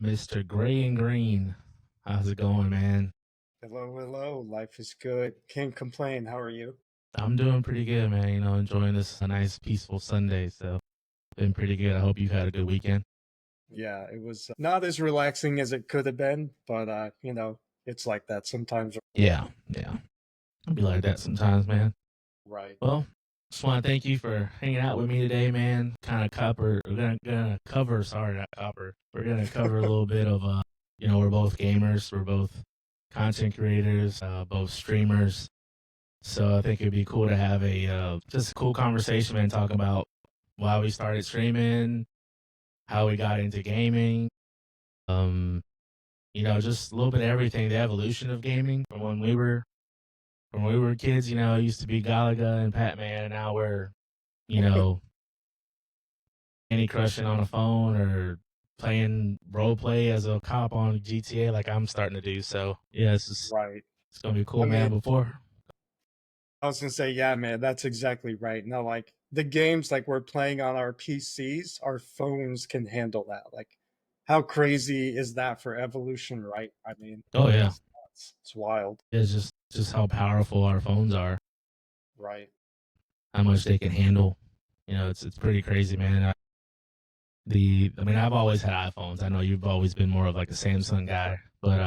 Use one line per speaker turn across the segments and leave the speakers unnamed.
Mr. Gray and Green. How's it going, man?
Hello, hello. Life is good. Can't complain. How are you?
I'm doing pretty good, man. Enjoying this a nice, peaceful Sunday. So, been pretty good. I hope you've had a good weekend.
Yeah, it was not as relaxing as it could have been, but it's like that sometimes.
Yeah. I'll be like that sometimes, man.
Right.
Well, just want to thank you for hanging out with me today, man. Kind of cover, we're gonna cover. Sorry, not copper. We're gonna cover a little bit of, we're both gamers. We're both content creators, both streamers. So I think it'd be cool to have a just a cool conversation, man, talking about why we started streaming, how we got into gaming, um, just a little bit of everything, the evolution of gaming from when we were kids, it used to be Galaga and Pac-Man, and now we're, you know, Candy Crushing on a phone or playing role play as a cop on GTA like I'm starting to do. So yeah,
Right.
it's gonna be cool,
I
man.
mean,
Before
I was gonna say, yeah, man, that's exactly right. Now, like the games like we're playing on our PCs, our phones can handle that. Like, how crazy is that for evolution, right? I mean,
oh yeah,
it's nuts. It's wild.
it's just how powerful our phones are,
Right.
how much they can handle. It's pretty crazy, man. I've always had iPhones. I know you've always been more of like a Samsung guy, but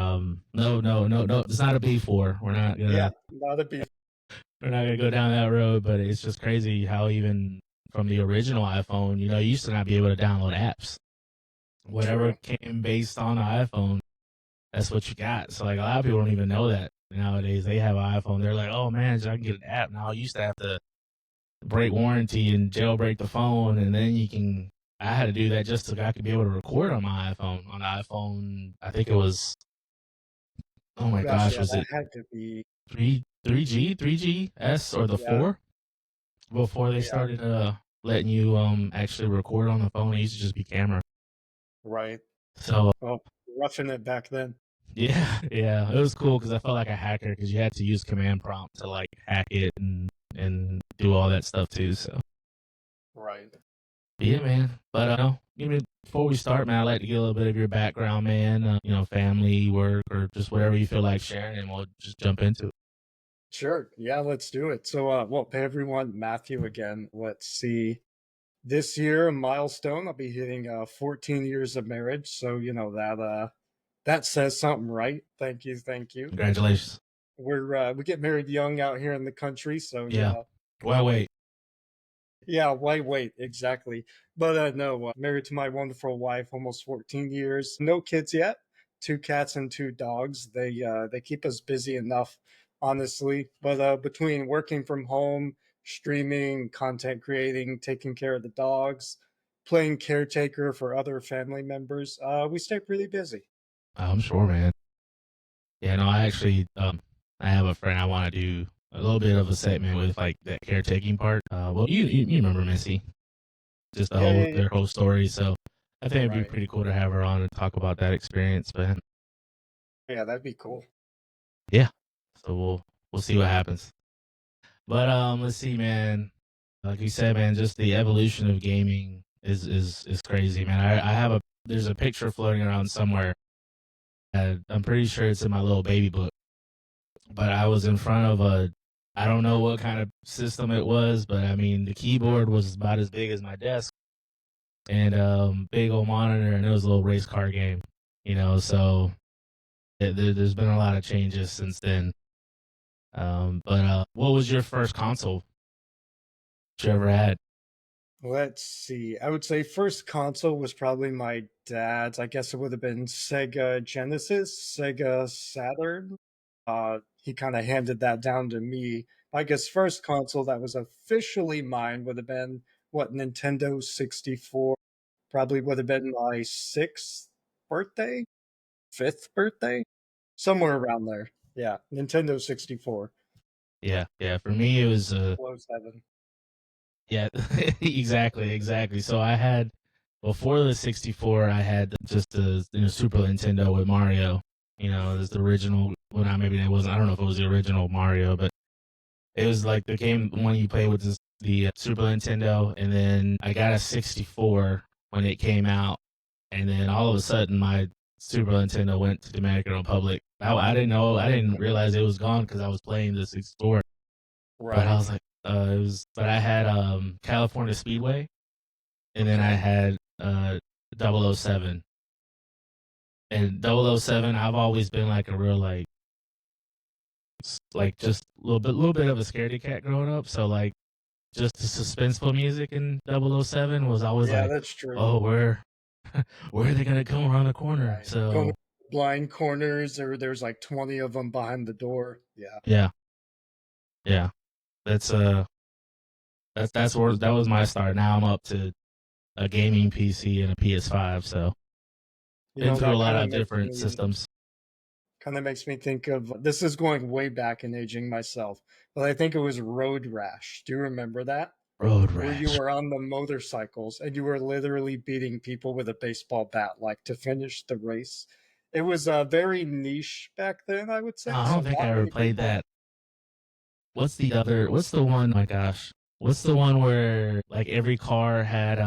no, it's not a B4.
Yeah, not a big.
We're not gonna go down that road. But it's just crazy how even from the original iPhone, you used to not be able to download apps. Whatever
True.
came based on the iPhone, that's what you got. So like a lot of people don't even know that nowadays. They have an iPhone. They're like, oh man, I can get an app now. I used to have to break warranty and jailbreak the phone, and then you can. I had to do that just so I could be able to record on my iPhone. On the iPhone, I think it was. Oh
Oh
my
gosh,
gosh,
yeah,
was
that
it
had to be.
3GS or the
Yeah,
4 before they
yeah.
started letting you actually record on the phone? It used to just be camera.
Right.
So
Well, roughing it back then.
yeah, it was cool because I felt like a hacker because you had to use command prompt to like hack it and do all that stuff too. So
Right.
yeah, man. But even before we start, man, I'd like to get a little bit of your background, man. Family, work, or just whatever you feel like sharing, and we'll just jump into it.
Sure. Yeah, let's do it. So, well, hey everyone, Matthew again. Let's see. This year, a milestone. I'll be hitting 14 years of marriage. So, that says something, right? Thank you, thank you.
Congratulations.
We get married young out here in the country, so
Yeah.
yeah,
Well, wait.
yeah. Wait, exactly. But no, married to my wonderful wife, almost 14 years. No kids yet. Two cats and two dogs. They keep us busy enough, honestly. But between working from home, streaming, content creating, taking care of the dogs, playing caretaker for other family members, we stay pretty busy.
I'm sure, man. Yeah, no, I have a friend I want to do a little bit of a segment with like that caretaking part. Well, you remember Missy, just
Yeah.
their whole story. So I think it'd be
Right.
pretty cool to have her on and talk about that experience. But
Yeah, that'd be cool.
yeah, so we'll see what happens. But let's see, man. Like you said, man, just the evolution of gaming is crazy, man. I have there's a picture floating around somewhere. I'm pretty sure it's in my little baby book. But I was in front of I don't know what kind of system it was, but I mean the keyboard was about as big as my desk, and big old monitor, and it was a little race car game. So there's been a lot of changes since then. But what was your first console that you ever had?
Let's see. I would say first console was probably my dad's. I guess it would have been Sega Genesis, Sega Saturn. He kind of handed that down to me. I guess first console that was officially mine would have been what Nintendo 64. Probably would have been my sixth birthday, fifth birthday, somewhere around there. Yeah, Nintendo 64.
Yeah. For me, it was
Close heaven.
yeah, exactly. So I had before the 64, I had just the Super Nintendo with Mario. It was the original. Well, not maybe it wasn't. I don't know if it was the original Mario, but it was like the game one you play with the Super Nintendo, and then I got a 64 when it came out, and then all of a sudden Super Nintendo went to Dominican Republic. I didn't know, I didn't realize it was gone because I was playing this Explorer. But I
Right.
was like, it was. But I had California Speedway, and then I
Okay.
had 007. And 007, I've always been like a real like just little bit of a scaredy cat growing up. So like just the suspenseful music in 007 was always
Yeah,
like,
that's true.
oh, where are they gonna come around the corner?
Right. Going
So
blind corners, there's like 20 of them behind the door. Yeah.
yeah, yeah, that's that's where that was my start. Now I'm up to a gaming PC and a PS5. So
You
been
know,
through a
that
lot of different
me
systems.
kind of makes me think of this is going way back in aging myself, but I think it was Road Rash. Do you remember that?
Road
Where you
rash.
were on the motorcycles and you were literally beating people with a baseball bat, like to finish the race. It was very niche back then, I would
No,
say.
I
So
don't think I
not
ever
many
played
people.
that. What's the other? What's the one? My gosh, what's the one where like every car had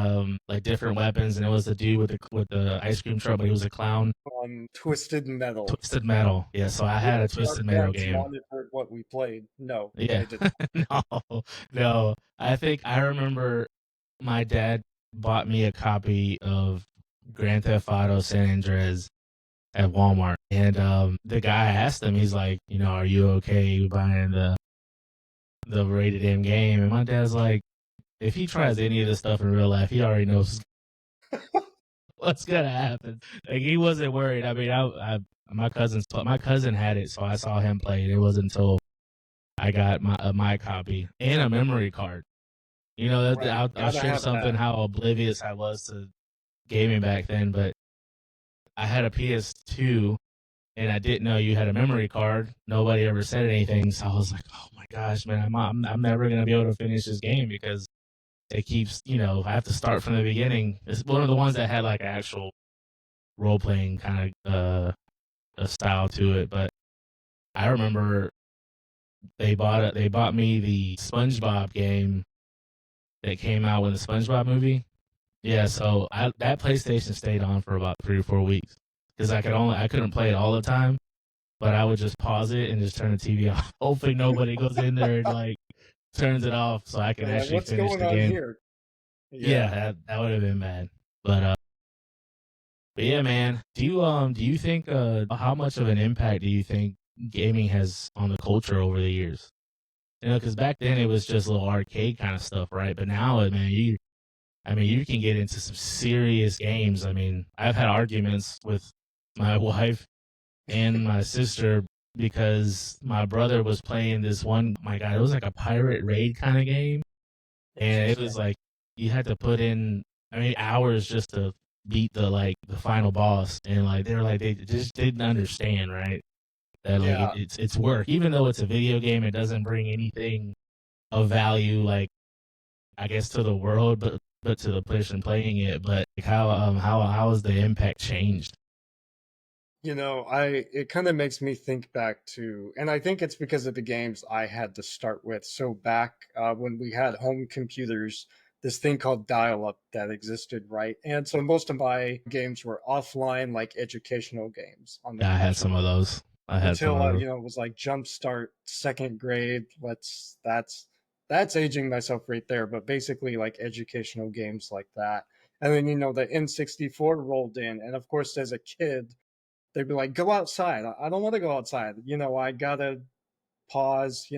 like different weapons, and it was the dude with the ice cream truck, but he was a clown.
Twisted Metal.
Twisted Metal. Yeah, so I
Yeah,
had a
did our
Twisted Metal
parents
game.
monitor what we played? No,
Yeah,
they did.
no, no. I think I remember my dad bought me a copy of Grand Theft Auto San Andreas at Walmart, and the guy asked him, he's like, are you okay buying the rated M game? And my dad's like, if he tries any of this stuff in real life, he already knows what's gonna happen. Like he wasn't worried. I mean, my cousin had it, so I saw him play it. It wasn't until I got my copy and a memory card.
Right.
I'll
Gotta
share
have
something
that.
how oblivious I was to gaming back then, but I had a PS2 and I didn't know you had a memory card. Nobody ever said anything, so I was like, "Oh my gosh, man, I'm never gonna be able to finish this game because it keeps, I have to start from the beginning." It's one of the ones that had like actual role playing kind of a style to it. But I remember they bought me the SpongeBob game that came out with the SpongeBob movie. Yeah, so that PlayStation stayed on for about 3 or 4 weeks because I couldn't play it all the time, but I would just pause it and just turn the TV off. Hopefully nobody goes in there and like turns it off so I can
They're like,
actually
what's
finish
going
the
on
game.
here?
Yeah,
Yeah.
that would have been bad. But yeah, man. Do you think how much of an impact do you think gaming has on the culture over the years? Because back then it was just little arcade kind of stuff, right? But now, man, I mean, you can get into some serious games. I mean, I've had arguments with my wife and my sister because my brother was playing this one. My God, it was like a pirate raid kind of game, and it was
Interesting.
like you had to put in, I mean, hours just to beat the final boss, and like they were like they just didn't understand, right? That like
Yeah.
it's work, even though it's a video game, it doesn't bring anything of value, like I guess to the world, but to the person playing it. But like, how has the impact changed?
You know, I it kind of makes me think back to, and I think it's because of the games I had to start with. So back when we had home computers, this thing called dial-up that existed, right? And so most of my games were offline, like educational games on the
Yeah, I had some of
computer.
those. I had some
Until
of those.
it was like Jumpstart second grade. That's aging myself right there. But basically, like educational games like that. And then the N64 rolled in, and of course, as a kid they'd be like, "Go outside." I don't want to go outside. I gotta pause.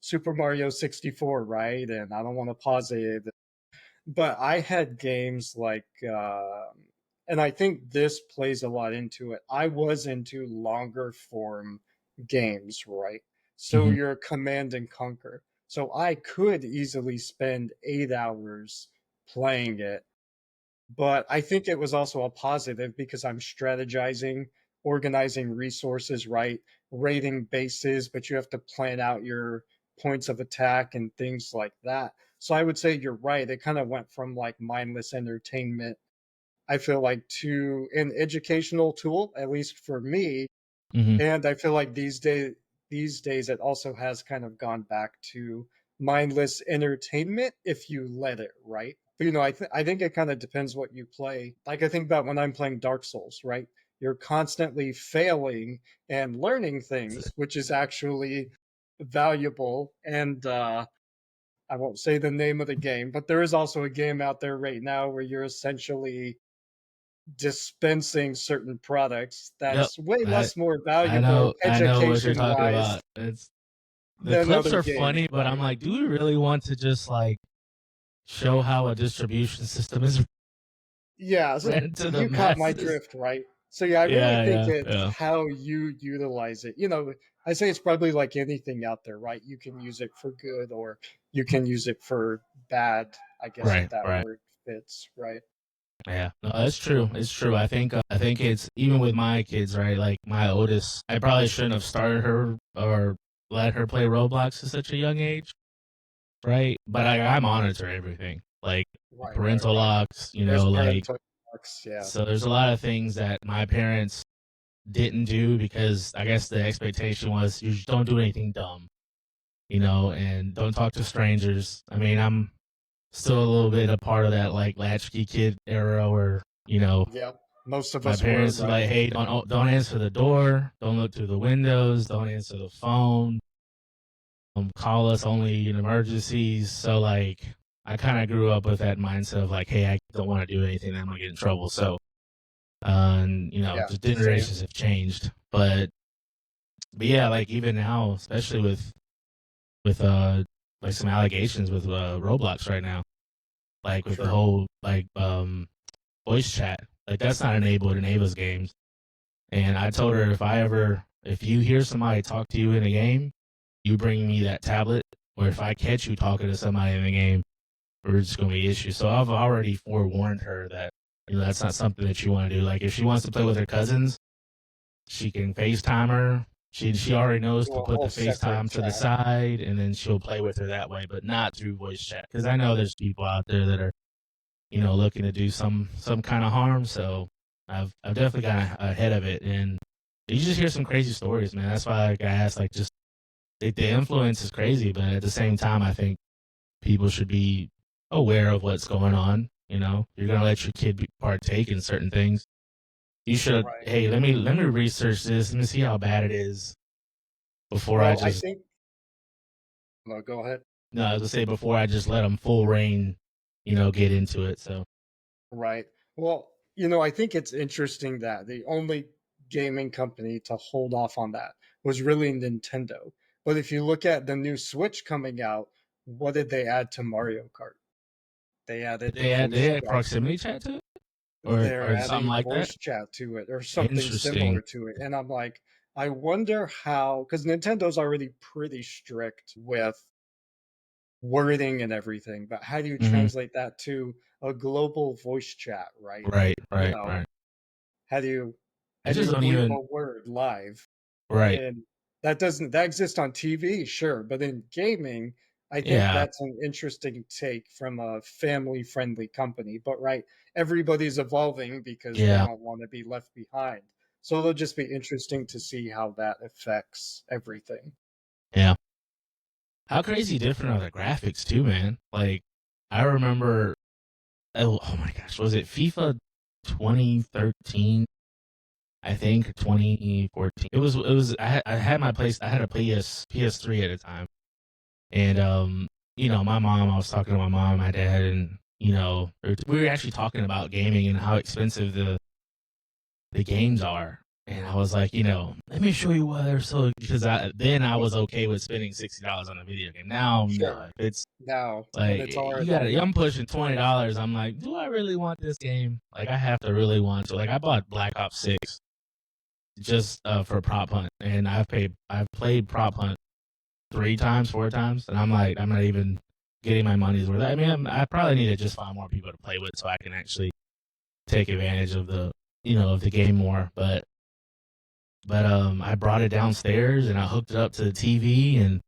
Super Mario 64, right? And I don't want to pause it. But I had games like, and I think this plays a lot into it. I was into longer form games, right? So
Hmm.
you're command and conquer. So I could easily spend 8 hours playing it, but I think it was also a positive because I'm strategizing, organizing resources, right? Raiding bases, but you have to plan out your points of attack and things like that. So I would say you're right. It kind of went from like mindless entertainment, I feel like, to an educational tool, at least for me.
Hmm.
And I feel like these days it also has kind of gone back to mindless entertainment if you let it, right? But I think it kind of depends what you play. Like I think about when I'm playing Dark Souls, right? you're constantly failing and learning things, which is actually valuable. And I won't say the name of the game, but there is also a game out there right now where you're essentially dispensing certain products
Yep.
that's way
I
less more
I
valuable
know what you're
education
talking
wise
about. It's the
than
clips
other
are
games,
funny, but I'm
right?
like, do we really want to just like show how a distribution system is
Yeah, so
ran to the
you caught my
masses?
drift, right? So yeah, I really
Yeah,
think
yeah,
it's
yeah.
how you utilize it. I say it's probably like anything out there, right? You can use it for good or you can use it for bad, I guess if
Right,
that
right.
word fits, right?
Yeah, no, that's true. It's true. I think it's even with my kids, right? Like my oldest, I probably shouldn't have started her or let her play Roblox at such a young age, right? But I monitor everything, like
Right, right,
parental
right.
locks,
There's
like
parental marks, yeah.
so. There's a lot of things that my parents didn't do because I guess the expectation was you just don't do anything dumb, and don't talk to strangers. I mean, I'm still a little bit a part of that like latchkey kid era where
Yep. Most of
my
us were,
parents were
right?
like, "Hey, don't answer the door, don't look through the windows, don't answer the phone, call us only in emergencies." So like, I kind of grew up with that mindset of like, "Hey, I don't want to do anything that I'm gonna get in trouble." So, and
Yeah,
the
same.
generations have changed, but yeah, like even now, especially with like some allegations with Roblox right now, like with the
True.
whole like voice chat, like that's not enabled in Ava's games. And I told her if you hear somebody talk to you in a game, you bring me that tablet, or if I catch you talking to somebody in the game, we're just gonna be issues. So I've already forewarned her that that's not something that you want to do. Like if she wants to play with her cousins, she can FaceTime her. She already knows
Do
to
a
put the
whole separate
FaceTime to the
chat.
side, and then she'll play with her that way, but not through voice chat. Because I know there's people out there that are looking to do some kind of harm. So I've definitely got ahead of it, and you just hear some crazy stories, man. That's why like, I asked, like, just the influence is crazy, but at the same time, I think people should be aware of what's going on. You're gonna let your kid partake in certain things. You should,
Right.
hey, let me research this. Let me see how bad it is before I
Well, I
just
think no, go ahead.
no, I was gonna say before I just let them full reign, get into it. So
Right. Well, I think it's interesting that the only gaming company to hold off on that was really Nintendo. But if you look at the new Switch coming out, what did they add to Mario Kart? They added
they
voice
had
chat.
proximity chat to it,
They're
or something
adding
like that.
voice chat to it or something
Interesting.
similar to it. And I'm like, I wonder how, because Nintendo's already pretty strict with wording and everything, but how do you
Hmm.
translate that to a global voice chat, right?
Right,
You
right,
know,
right.
how do you
I
how do
just
you
don't
bleep
even.
a word live?
Right.
And that exists on TV, sure, but in gaming, I think
Yeah,
that's an interesting take from a family-friendly company. But right, everybody's evolving because they
yeah,
don't want to be left behind. So it'll just be interesting to see how that affects everything.
yeah. How crazy different are the graphics too, man? Like, I remember. Oh my gosh, was it FIFA 2013? I think 2014. It was. I had my place. I had a PS3 at the time, and my mom. I was talking to my mom, and my dad, and we were actually talking about gaming and how expensive the games are. And I was like, let me show you why they're so. Because I was okay with spending $60 on a video game. Now, no,
Sure.
it's
Now, when
like
it's all
you
right
got
all
to.
that.
I'm pushing $20. I'm like, do I really want this game? Like, I have to really want to. Like, I bought Black Ops 6 just for Prop Hunt, and I've played Prop Hunt 3 times, 4 times, and I'm like, I'm not even getting my money's worth. I mean, I probably need to just find more people to play with so I can actually take advantage of the game more. But I brought it downstairs and I hooked it up to the TV, and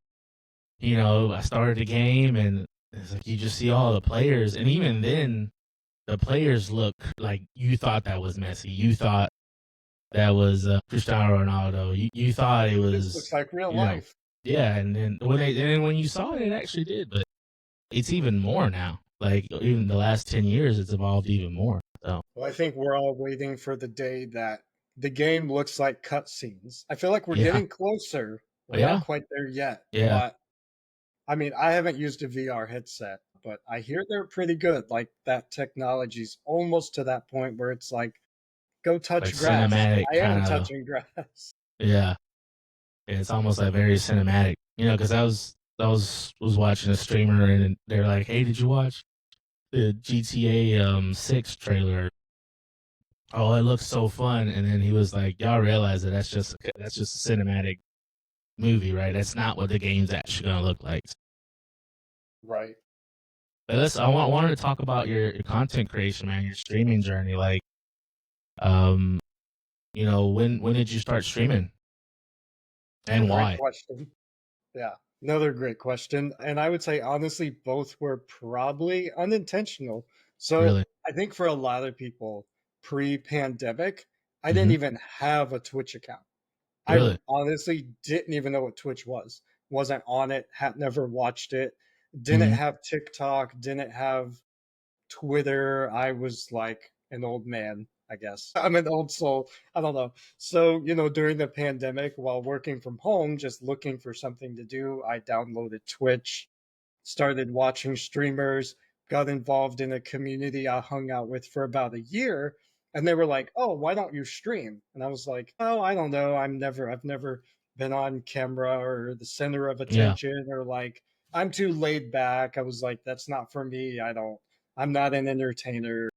I started the game, and it's like you just see all the players, and even then the players look like you thought that was Messi, you thought that was Cristiano Ronaldo, you thought it
This looks
was
like real
you know
life.
yeah, and then when you saw it, it actually did, but it's even more now. Like even the last 10 years, it's evolved even more. So
Well, I think we're all waiting for the day that the game looks like cutscenes. I feel like we're
Yeah.
getting closer. We're not
Yeah.
quite there yet,
Yeah.
but I mean, I haven't used a VR headset, but I hear they're pretty good. Like that technology's almost to that point where it's like, go
Like
touch grass.
cinematic
I am
kind of.
touching grass.
Yeah. It's almost like very cinematic. Because I was watching a streamer and they're like, "Hey, did you watch the GTA 6 trailer? Oh, it looks so fun." And then he was like, "Y'all realize that that's just a cinematic movie, right? That's not what the game's actually gonna look like."
Right.
But wanted to talk about your content creation, man, your streaming journey. Like, um, when did you start streaming and
Great
why?
question. Yeah. Another great question. And I would say, honestly, both were probably unintentional. So
Really?
I think for a lot of people pre pandemic, I didn't
Hmm.
even have a Twitch account. I
Really?
honestly didn't even know what Twitch was. Wasn't on it, had never watched it, didn't
Hmm.
have TikTok, didn't have Twitter. I was like an old man, I guess. I'm an old soul. I don't know. So, during the pandemic, while working from home, just looking for something to do, I downloaded Twitch, started watching streamers, got involved in a community I hung out with for about a year. And they were like, "Oh, why don't you stream?" And I was like, "Oh, I don't know. I've never been on camera or the center of
Yeah.
attention, or like I'm too laid back." I was like, "That's not for me. I'm not an entertainer."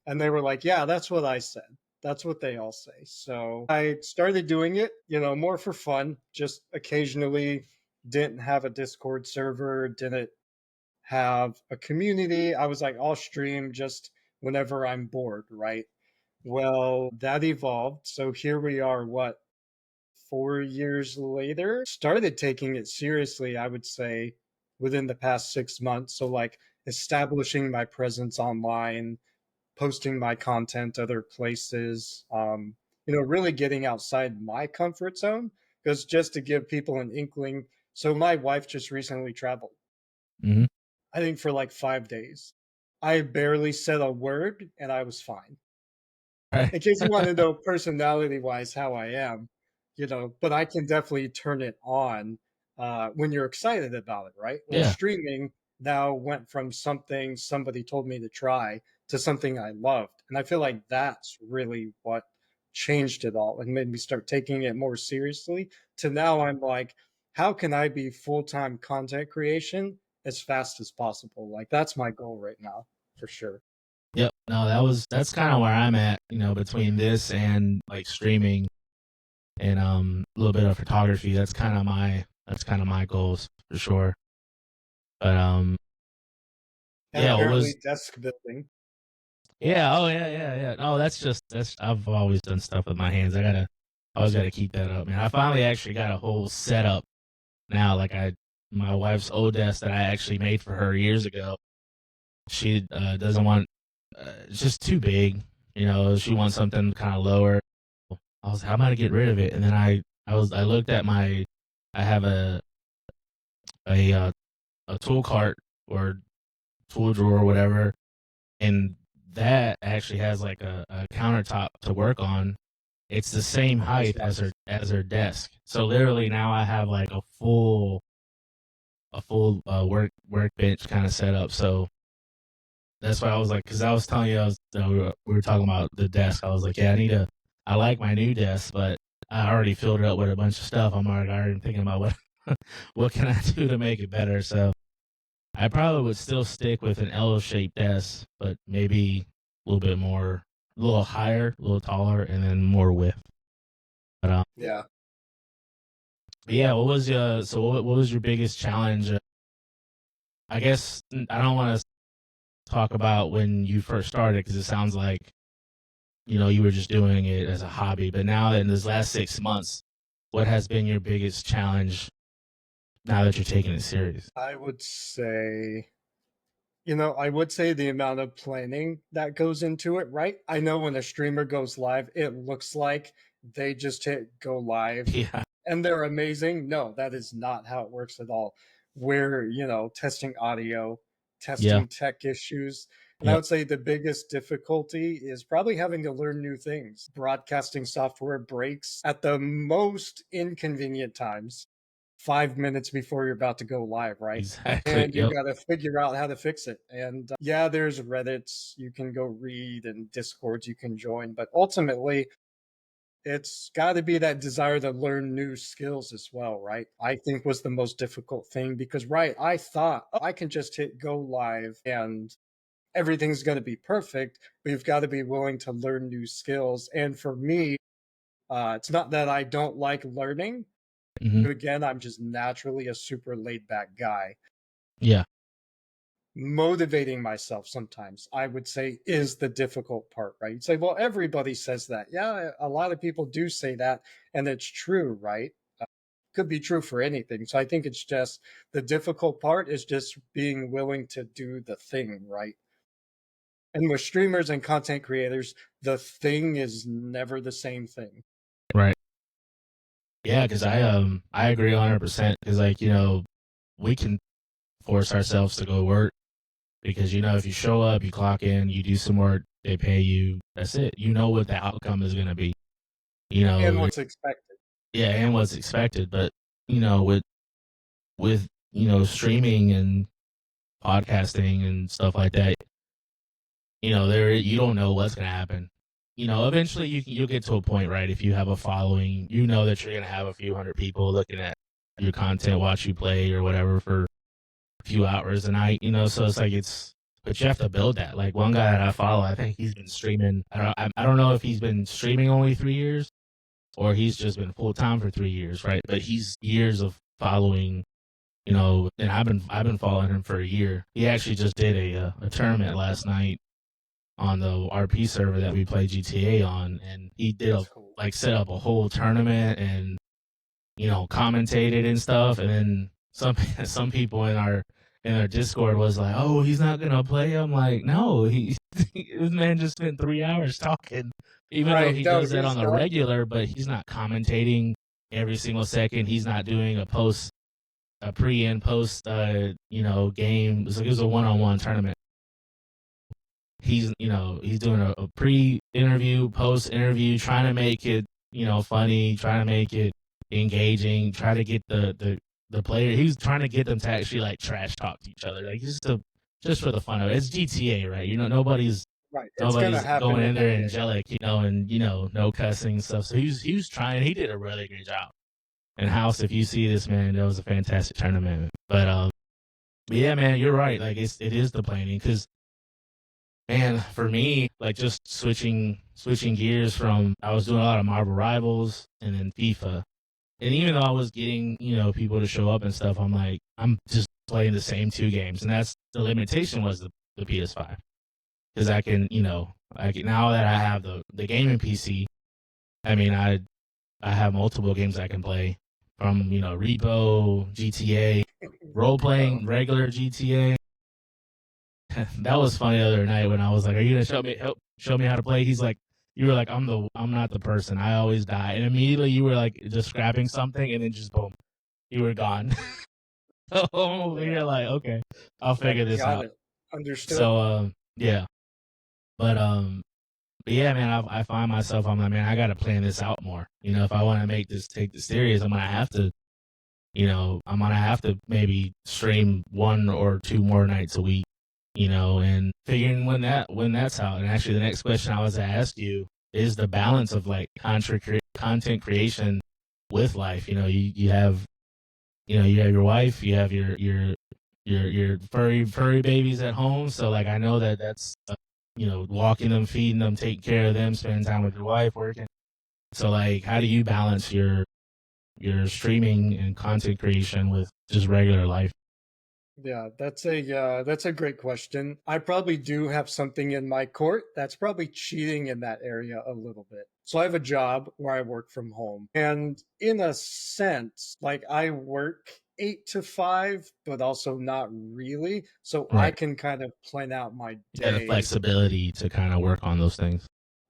And they were like, "Yeah, that's what I said. That's what they all say." So I started doing it, more for fun, just occasionally. Didn't have a Discord server, didn't have a community. I was like, I'll stream just whenever I'm bored, right? Well, that evolved. So here we are, what, 4 years later? Started taking it seriously, I would say, within the past 6 months. So, like, establishing my presence online, posting my content other places, really getting outside my comfort zone. Because just to give people an inkling, so my wife just recently traveled,
Hmm.
I think for like 5 days. I barely said a word and I was fine.
Right.
In case you want to know personality wise how I am, but I can definitely turn it on when you're excited about it, right? Well,
Yeah.
streaming now went from something somebody told me to try to something I loved. And I feel like that's really what changed it all and made me start taking it more seriously. To now, I'm like, how can I be full time content creation as fast as possible? Like, that's my goal right now, for sure.
Yep. No, that's kind of where I'm at, between this and like streaming and a little bit of photography. That's kind of my goals for sure. But
And
yeah, what
apparently,
was
desk building.
yeah, oh yeah, yeah, yeah. No, that's I've always done stuff with my hands. I always gotta keep that up, man. I finally actually got a whole setup now. Like my wife's old desk that I actually made for her years ago. She doesn't want it's just too big. She wants something kind of lower. I was like, I'm gonna get rid of it, and then I looked at I have a uh, a tool cart or tool drawer or whatever, and that actually has like a countertop to work on. It's the same
Oh, that's
height as her
nice.
desk. So literally now I have like a full workbench kind of setup. So that's why I was like, because I was telling you, we were talking about the desk. I was like, yeah, I like my new desk, but I already filled it up with a bunch of stuff. I'm already thinking about what what can I do to make it better. So I probably would still stick with an L-shaped desk, but maybe a little bit more, a little higher, a little taller, and then more width. But
Yeah.
yeah, what was your biggest challenge? I guess I don't want to talk about when you first started because it sounds like you were just doing it as a hobby. But now in this last 6 months, what has been your biggest challenge now that you're taking it serious?
I would say, I would say the amount of planning that goes into it, right? I know when a streamer goes live, it looks like they just hit go live
Yeah,
and they're amazing. No, that is not how it works at all. We're, testing audio,
yeah,
testing tech issues. And I
Yep.
would say the biggest difficulty is probably having to learn new things. Broadcasting software breaks at the most inconvenient times, 5 minutes before you're about to go live, right?
Exactly.
And you
Yep.
got to figure out how to fix it. And yeah, there's Reddits you can go read and Discords you can join, but ultimately, it's got to be that desire to learn new skills as well, right? I think was the most difficult thing because, right, I thought, "Oh, I can just hit go live and everything's going to be perfect, but you've got to be willing to learn new skills." And for me, it's not that I don't like learning.
Hmm.
Again, I'm just naturally a super laid back guy.
Yeah.
Motivating myself sometimes, I would say, is the difficult part, right? You'd say, well, everybody says that. Yeah, a lot of people do say that, and it's true, right? Could be true for anything. So I think it's just the difficult part is just being willing to do the thing, right? And with streamers and content creators, the thing is never the same thing.
Right. Yeah, because I agree 100%. Because like we can force ourselves to go work because if you show up, you clock in, you do some work, they pay you. That's it. You know what the outcome is going to be. You
And
know,
what's expected.
yeah, and what's expected. But with streaming and podcasting and stuff like that, there you don't know what's going to happen. Eventually you'll get to a point, right? If you have a following, you know that you're going to have a few hundred people looking at your content, watch you play or whatever for a few hours a night. So it's like but you have to build that. Like one guy that I follow, I think he's been streaming. I don't know if he's been streaming only 3 years or he's just been full time for 3 years, right? But he's years of following. And I've been following him for a year. He actually just did a tournament last night on the RP server that we play GTA on, and he did
That's cool.
set up a whole tournament and commentated and stuff. And then some people in our Discord was like, "Oh, he's not gonna play." I'm like, "No, this man just spent 3 hours talking." Even though
Right.
he
No,
does that
he's
on the
not.
regular, but he's not commentating every single second. He's not doing a pre and post game. It was a one-on-one tournament. He's doing a pre-interview, post-interview, trying to make it funny, trying to make it engaging, try to get the player. He's trying to get them to actually like trash talk to each other, like just for the fun of it. It's GTA, right? Nobody's
Right. It's going to
nobody's
happen
going in there
eventually.
angelic, and no cussing and stuff. So he was trying. He did a really good job. And House, if you see this, man, that was a fantastic tournament. But yeah, man, you're right. Like it is the planning because, man, for me, like just switching gears from I was doing a lot of Marvel Rivals and then FIFA, and even though I was getting people to show up and stuff, I'm like I'm just playing the same two games, and that's the limitation was the PS5 because I can now that I have the gaming PC. I mean I have multiple games I can play from Repo, GTA, role
Repo.
playing, regular GTA. That was funny the other night when I was like, "Are you gonna show me how to play?" He's like, "You were like, I'm not the person. I always die." And immediately you were like just scrapping something, and then just boom, you were gone. So I'm over
Yeah.
here like, okay, I'll
Yep.
figure this
Got
out.
it. Understood.
So yeah, but but yeah, man, I find myself I'm like, man, I gotta plan this out more. If I want to take this serious, I'm gonna have to. I'm gonna have to maybe stream one or two more nights a week, and figuring when that's out. And actually, the next question I was to ask you is the balance of like content creation with life. You have you have your wife, you have your furry babies at home. So like I know that's walking them, feeding them, taking care of them, spending time with your wife, working. So like, how do you balance your streaming and content creation with just regular life?
Yeah, that's a great question. I probably do have something in my court that's probably cheating in that area a little bit. So I have a job where I work from home. And in a sense, like I work 8 to 5, but also not really. So I
Right.
can kind of plan out my
Yeah, the
day.
flexibility to kind of work on those things.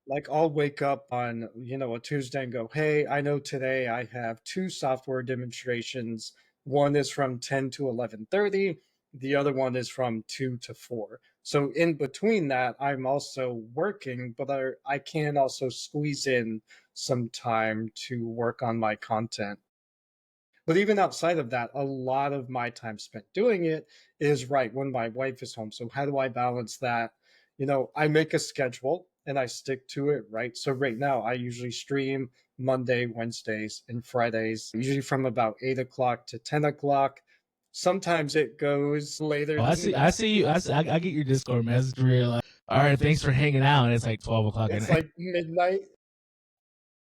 Like I'll wake up on, a Tuesday and go, hey, I know today I have two software demonstrations. One is from 10 to 11:30. The other one is from 2 to 4. So in between that, I'm also working, but I can also squeeze in some time to work on my content. But even outside of that, a lot of my time spent doing it is right when my wife is home. So how do I balance that? I make a schedule and I stick to it, right? So right now I usually stream Monday, Wednesdays, and Fridays, usually from about 8 o'clock to 10 o'clock. Sometimes it goes later
Oh, I
than
see.
that.
I see you. I get your Discord message where you're like, "All right, thanks for hanging out." And it's like 12 o'clock at
It's
night.
like midnight.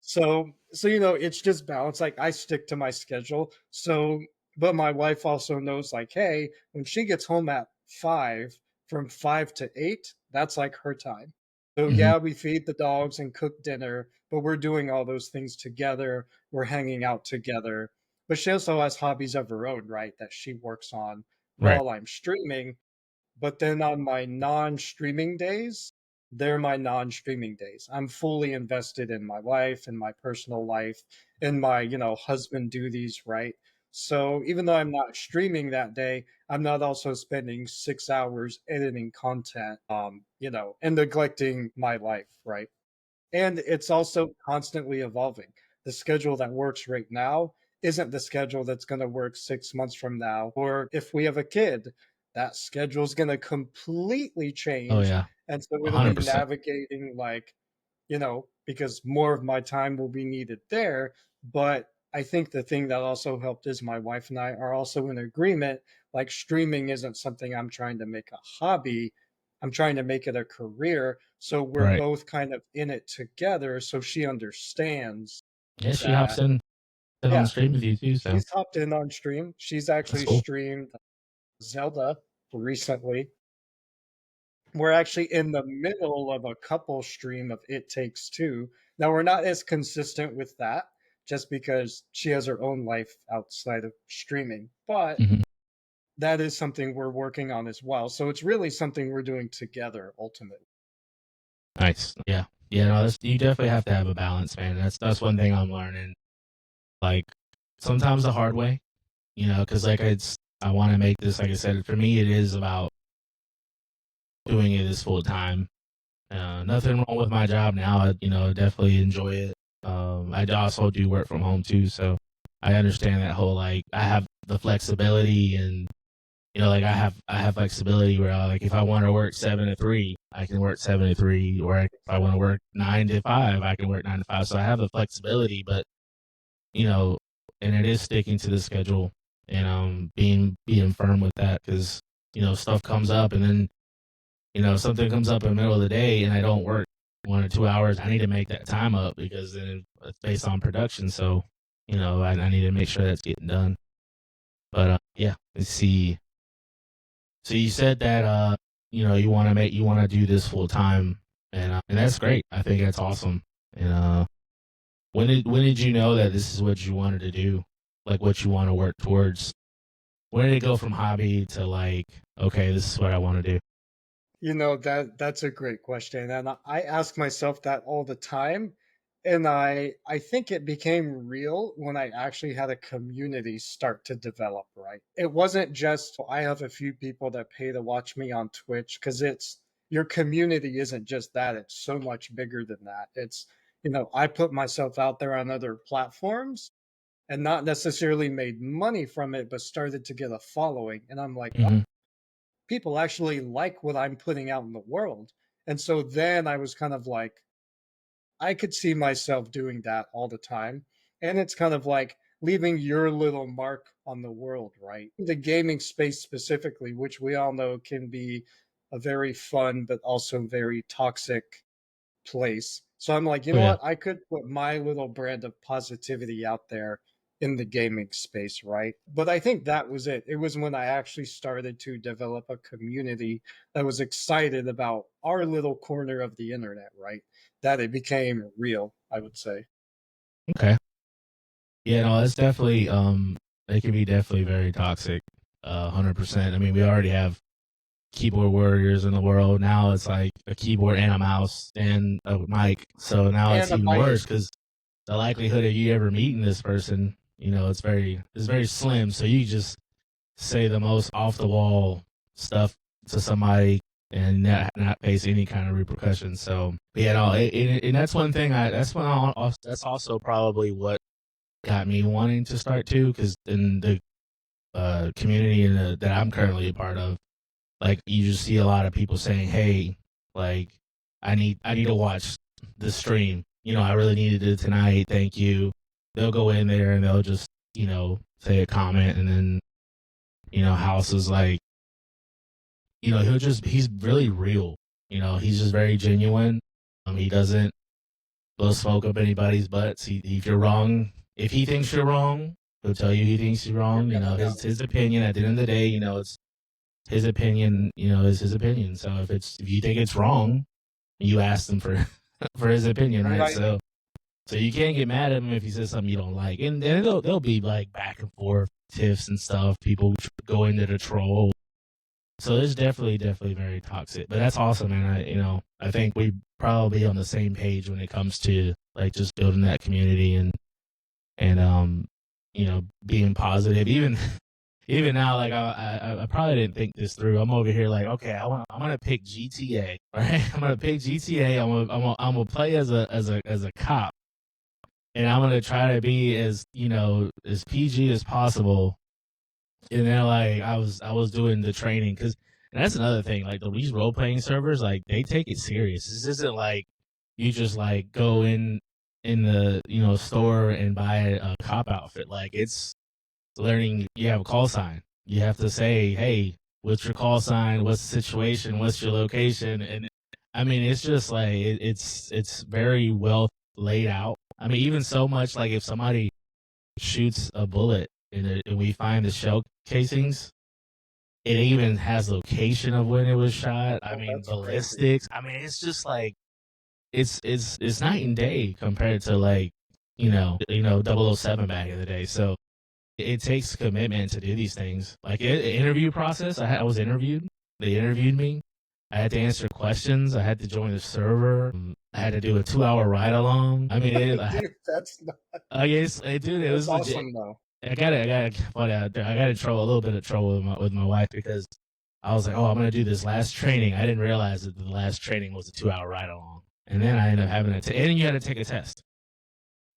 So it's just balance. Like I stick to my schedule. So, but my wife also knows, like, hey, when she gets home at 5, from 5 to 8, that's like her time. So
Mhm.
yeah, we feed the dogs and cook dinner, but we're doing all those things together. We're hanging out together. But she also has hobbies of her own, right? That she works on
Right.
while I'm streaming. But then on my non-streaming days, they're my non-streaming days. I'm fully invested in my life and my personal life and my, husband duties, right? So even though I'm not streaming that day, I'm not also spending 6 hours editing content, and neglecting my life, right? And it's also constantly evolving. The schedule that works right now isn't the schedule that's going to work 6 months from now. Or if we have a kid, that schedule is going to completely
Oh
change.
yeah,
And so it'll be
100%.
navigating, like, because more of my time will be needed there. But I think the thing that also helped is my wife and I are also in agreement. Like, streaming isn't something I'm trying to make a hobby, I'm trying to make it a career. So we're
Right.
both kind of in it together. So she understands
Yeah, she hops
that,
in on
yeah,
stream with you too. So
she's hopped in on stream. She's
that's
actually
cool.
streamed Zelda recently. We're actually in the middle of a couple stream of It Takes Two. Now we're not as consistent with that just because she has her own life outside of streaming, but
Mhm.
that is something we're working on as well. So it's really something we're doing together ultimately.
Nice. Yeah. Yeah. No, you definitely have to have a balance, man. That's one thing I'm learning. Like sometimes the hard way, because like I want to make this. Like I said, for me, it is about doing it as full time. Nothing wrong with my job now. Definitely enjoy it. I also do work from home too, so I understand that whole like I have the flexibility and like I have flexibility where like if I want to work 7 to 3, I can work 7 to 3, or if I want to work 9 to 5, I can work 9 to 5. So I have the flexibility, but you know, and it is sticking to the schedule and being firm with that because stuff comes up and then something comes up in the middle of the day and I don't work 1 or 2 hours. I need to make that time up because then it's based on production. So I need to make sure that's getting done. But yeah, let's see. So you said that you want to do this full time, and that's great. I think that's awesome. And when did you know that this is what you wanted to do, like what you want to work towards? When did it go from hobby to like, okay, this is what I want to do?
That's a great question, and I ask myself that all the time. And I think it became real when I actually had a community start to develop, right? It wasn't just I have a few people that pay to watch me on Twitch, because it's your community isn't just that, it's so much bigger than that. It's, I put myself out there on other platforms and not necessarily made money from it, but started to get a following. And I'm like,
Hmm.
people actually like what I'm putting out in the world. And so then I was kind of like, I could see myself doing that all the time. And it's kind of like leaving your little mark on the world, right? The gaming space specifically, which we all know can be a very fun, but also very toxic place. So I'm like, you
Oh
know
yeah.
what? I could put my little brand of positivity out there in the gaming space, right? But I think that was it. It was when I actually started to develop a community that was excited about our little corner of the internet, right? That it became real, I would say.
Okay. Yeah, no, it's definitely it can be definitely very toxic. 100%. I mean, we already have keyboard warriors in the world. Now it's like a keyboard and a mouse and a mic. So now it's
And a
even
mic.
worse because the likelihood of you ever meeting this person, it's very slim. So you just say the most off the wall stuff to somebody. and not face any kind of repercussions. So yeah, no, and that's one thing. That's also probably what got me wanting to start too, because in the community that I'm currently a part of, like you just see a lot of people saying, "Hey, like I need to watch the stream. I really needed it tonight. Thank you." They'll go in there and they'll just say a comment, and then House is like, he's really real. He's just very genuine. He doesn't blow smoke up anybody's butts. If you're wrong, if he thinks you're wrong, he'll tell you he thinks you're wrong. His opinion. At the end of the day, it's his opinion. Is his opinion. So if you think it's wrong, you ask him for for his opinion, right? So you can't get mad at him if he says something you don't like, and then they'll be like back and forth tiffs and stuff. People go into the troll. So it's definitely very toxic, but that's awesome, man. I think we probably on the same page when it comes to like just building that community and being positive. Even now, like I probably didn't think this through. I'm over here like, okay, I'm gonna pick GTA, right? I'm gonna pick GTA. I'm gonna play as a cop, and I'm gonna try to be as as PG as possible. And then like I was doing the training and that's another thing. Like these role playing servers, like they take it serious. This isn't like you just like go in the store and buy a cop outfit. Like it's learning. You have a call sign. You have to say, hey, what's your call sign? What's the situation? What's your location? And I mean, it's just like it's very well laid out. I mean, even so much like if somebody shoots a bullet and we find the shell casings, it even has location of when it was shot. I mean, ballistics. Crazy. I mean, it's just like it's night and day compared to like 007 back in the day. So it takes commitment to do these things. Like interview process, I was interviewed. They interviewed me. I had to answer questions. I had to join the server. I had to do a 2-hour ride along. I mean,
that's not.
I guess, dude, it was
awesome
legit.
though.
I got in trouble, a little bit of trouble with my wife because I was like, oh, I'm gonna do this last training. I didn't realize that the last training was a 2-hour ride along, and then I ended up having and you had to take a test,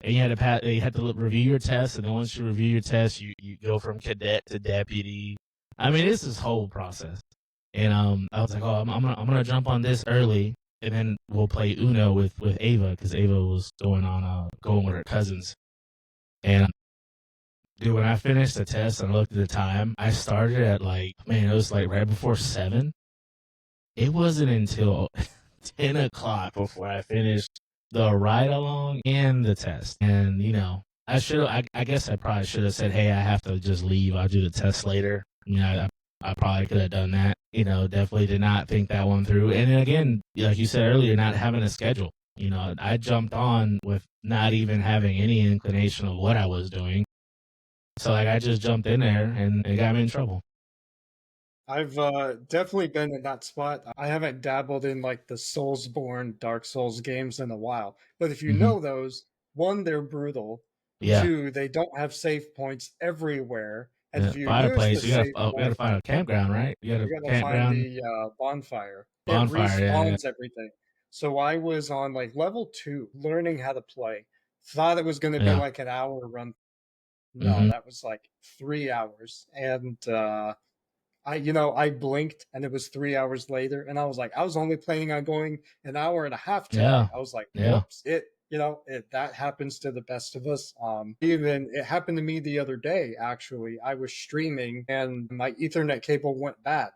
and you had to You had to review your test, and then once you review your test, you go from cadet to deputy. I mean, it's this whole process, and I was like, oh, I'm gonna jump on this early, and then we'll play Uno with Ava because Ava was going with her cousins, and. Dude, when I finished the test and I looked at the time, I started at it was like right before 7. It wasn't until 10 o'clock before I finished the ride along and the test. And, I guess I probably should have said, hey, I have to just leave. I'll do the test later. I probably could have done that. Definitely did not think that one through. And then again, like you said earlier, not having a schedule. I jumped on with not even having any inclination of what I was doing. So I just jumped in there and it got me in trouble.
I've definitely been in that spot. I haven't dabbled in like the Soulsborne, Dark Souls games in a while. But if you know those, one, they're brutal.
Yeah.
2, they don't have save points everywhere. And if you
fireplace, you gotta find a campground, right? You gotta
find the bonfire. It respawns everything. So I was on like level 2, learning how to play. Thought it was going to be like an hour run. No, that was like 3 hours. And I blinked and it was 3 hours later. And I was like, I was only planning on going an hour and a half today.
Yeah.
I was like, whoops, that happens to the best of us. Even it happened to me the other day, actually. I was streaming and my Ethernet cable went bad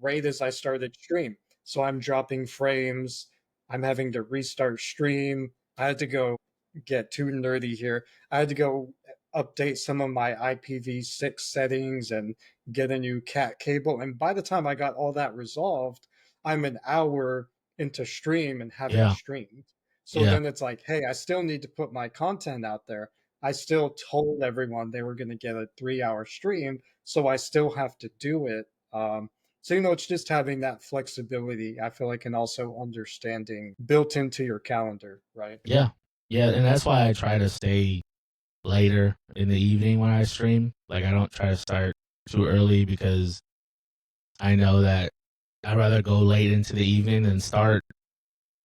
right as I started stream. So I'm dropping frames. I'm having to restart stream. I had to go get too nerdy here. I had to go update some of my IPv6 settings and get a new cat cable. And by the time I got all that resolved, I'm an hour into stream and haven't streamed. So then it's like, hey, I still need to put my content out there. I still told everyone they were going to get a 3-hour stream, so I still have to do it. So, it's just having that flexibility, I feel like, and also understanding built into your calendar, right?
Yeah. Yeah. And that's why I try to stay later in the evening when I stream. Like I don't try to start too early because I know that I'd rather go late into the evening than start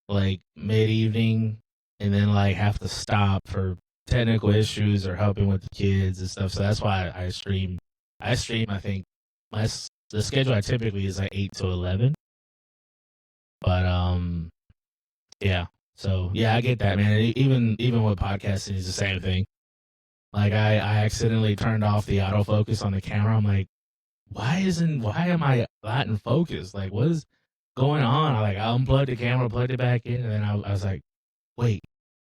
like mid evening and then like have to stop for technical issues or helping with the kids and stuff. So that's why I stream. I think the schedule I typically is like 8 to 11. But yeah. So yeah, I get that, man. Even with podcasting, it's the same thing. Like I accidentally turned off the autofocus on the camera. I'm like, why am I not in focus? Like, what is going on? I unplugged the camera, plugged it back in, and then I was like, wait,